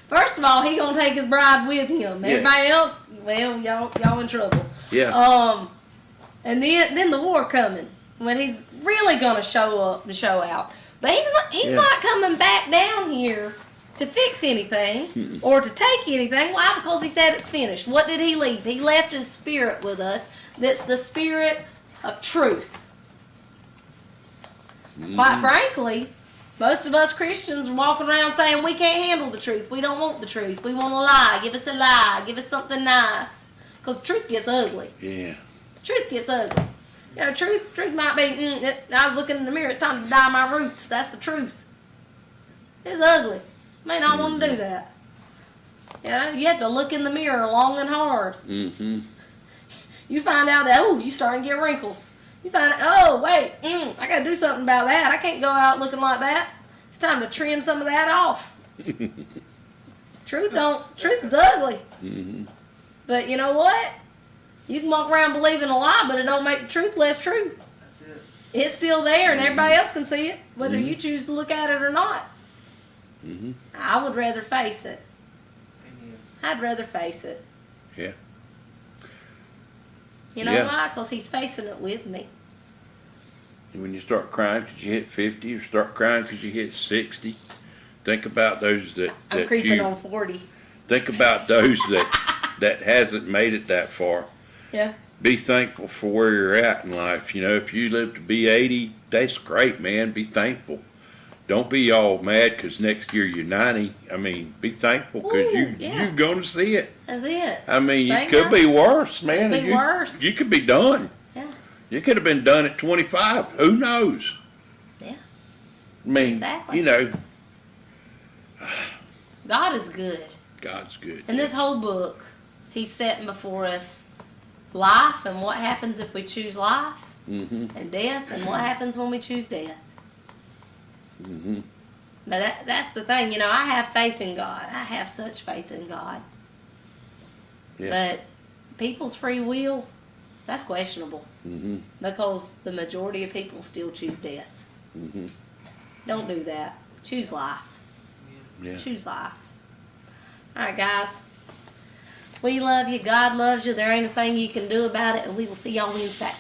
[SPEAKER 1] first of all, he gonna take his bride with him.
[SPEAKER 2] Yeah.
[SPEAKER 1] Everybody else, well, y'all in trouble.
[SPEAKER 2] Yeah.
[SPEAKER 1] And then the war coming when he's really gonna show up and show out. But he's not coming back down here to fix anything or to take anything. Why? Because he said it's finished. What did he leave? He left his spirit with us. That's the spirit of truth. Quite frankly, most of us Christians are walking around saying we can't handle the truth. We don't want the truth. We want a lie. Give us a lie. Give us something nice. Because truth gets ugly.
[SPEAKER 2] Yeah.
[SPEAKER 1] Truth gets ugly. Truth might be, I was looking in the mirror, it's time to dye my roots. That's the truth. It's ugly. May not want to do that. You have to look in the mirror long and hard.
[SPEAKER 2] Mm-hmm.
[SPEAKER 1] You find out that, you're starting to get wrinkles. You find out, wait, I got to do something about that. I can't go out looking like that. It's time to trim some of that off. Truth is ugly.
[SPEAKER 2] Mm-hmm.
[SPEAKER 1] But you know what? You can walk around believing a lie, but it don't make the truth less true.
[SPEAKER 4] That's it.
[SPEAKER 1] It's still there, and everybody else can see it, whether you choose to look at it or not.
[SPEAKER 2] Mm-hmm.
[SPEAKER 1] I would rather face it.
[SPEAKER 4] Amen.
[SPEAKER 1] I'd rather face it.
[SPEAKER 2] Yeah.
[SPEAKER 1] You know
[SPEAKER 2] Yeah.
[SPEAKER 1] why? Because he's facing it with me.
[SPEAKER 2] When you start crying because you hit 50 or start crying because you hit 60, think about those
[SPEAKER 1] I'm creeping on 40.
[SPEAKER 2] think about those that hasn't made it that far.
[SPEAKER 1] Yeah.
[SPEAKER 2] Be thankful for where you're at in life. If you live to be 80, that's great, man. Be thankful. Don't be all mad because next year you're 90. I mean, be thankful because
[SPEAKER 1] Ooh, yeah.
[SPEAKER 2] you're going to see it.
[SPEAKER 1] That's it.
[SPEAKER 2] I mean, you
[SPEAKER 1] Thank
[SPEAKER 2] could
[SPEAKER 1] God.
[SPEAKER 2] be worse, man.
[SPEAKER 1] Be worse.
[SPEAKER 2] You could be done.
[SPEAKER 1] Yeah.
[SPEAKER 2] You could have been done at 25. Who knows?
[SPEAKER 1] Yeah.
[SPEAKER 2] I mean,
[SPEAKER 1] Exactly. God is good.
[SPEAKER 2] God's good.
[SPEAKER 1] And this whole book, he's setting before us life and what happens if we choose life,
[SPEAKER 2] Mm-hmm.
[SPEAKER 1] and death and what happens when we choose death.
[SPEAKER 2] Mm-hmm.
[SPEAKER 1] But that's the thing, I have faith in God. I have such faith in God.
[SPEAKER 2] Yeah.
[SPEAKER 1] But people's free will, that's questionable.
[SPEAKER 2] Mm-hmm.
[SPEAKER 1] Because the majority of people still choose death.
[SPEAKER 2] Mm-hmm.
[SPEAKER 1] Don't do that. Choose life.
[SPEAKER 2] Yeah.
[SPEAKER 1] Choose life. Alright, guys. We love you. God loves you. There ain't a thing you can do about it. And we will see y'all Wednesday.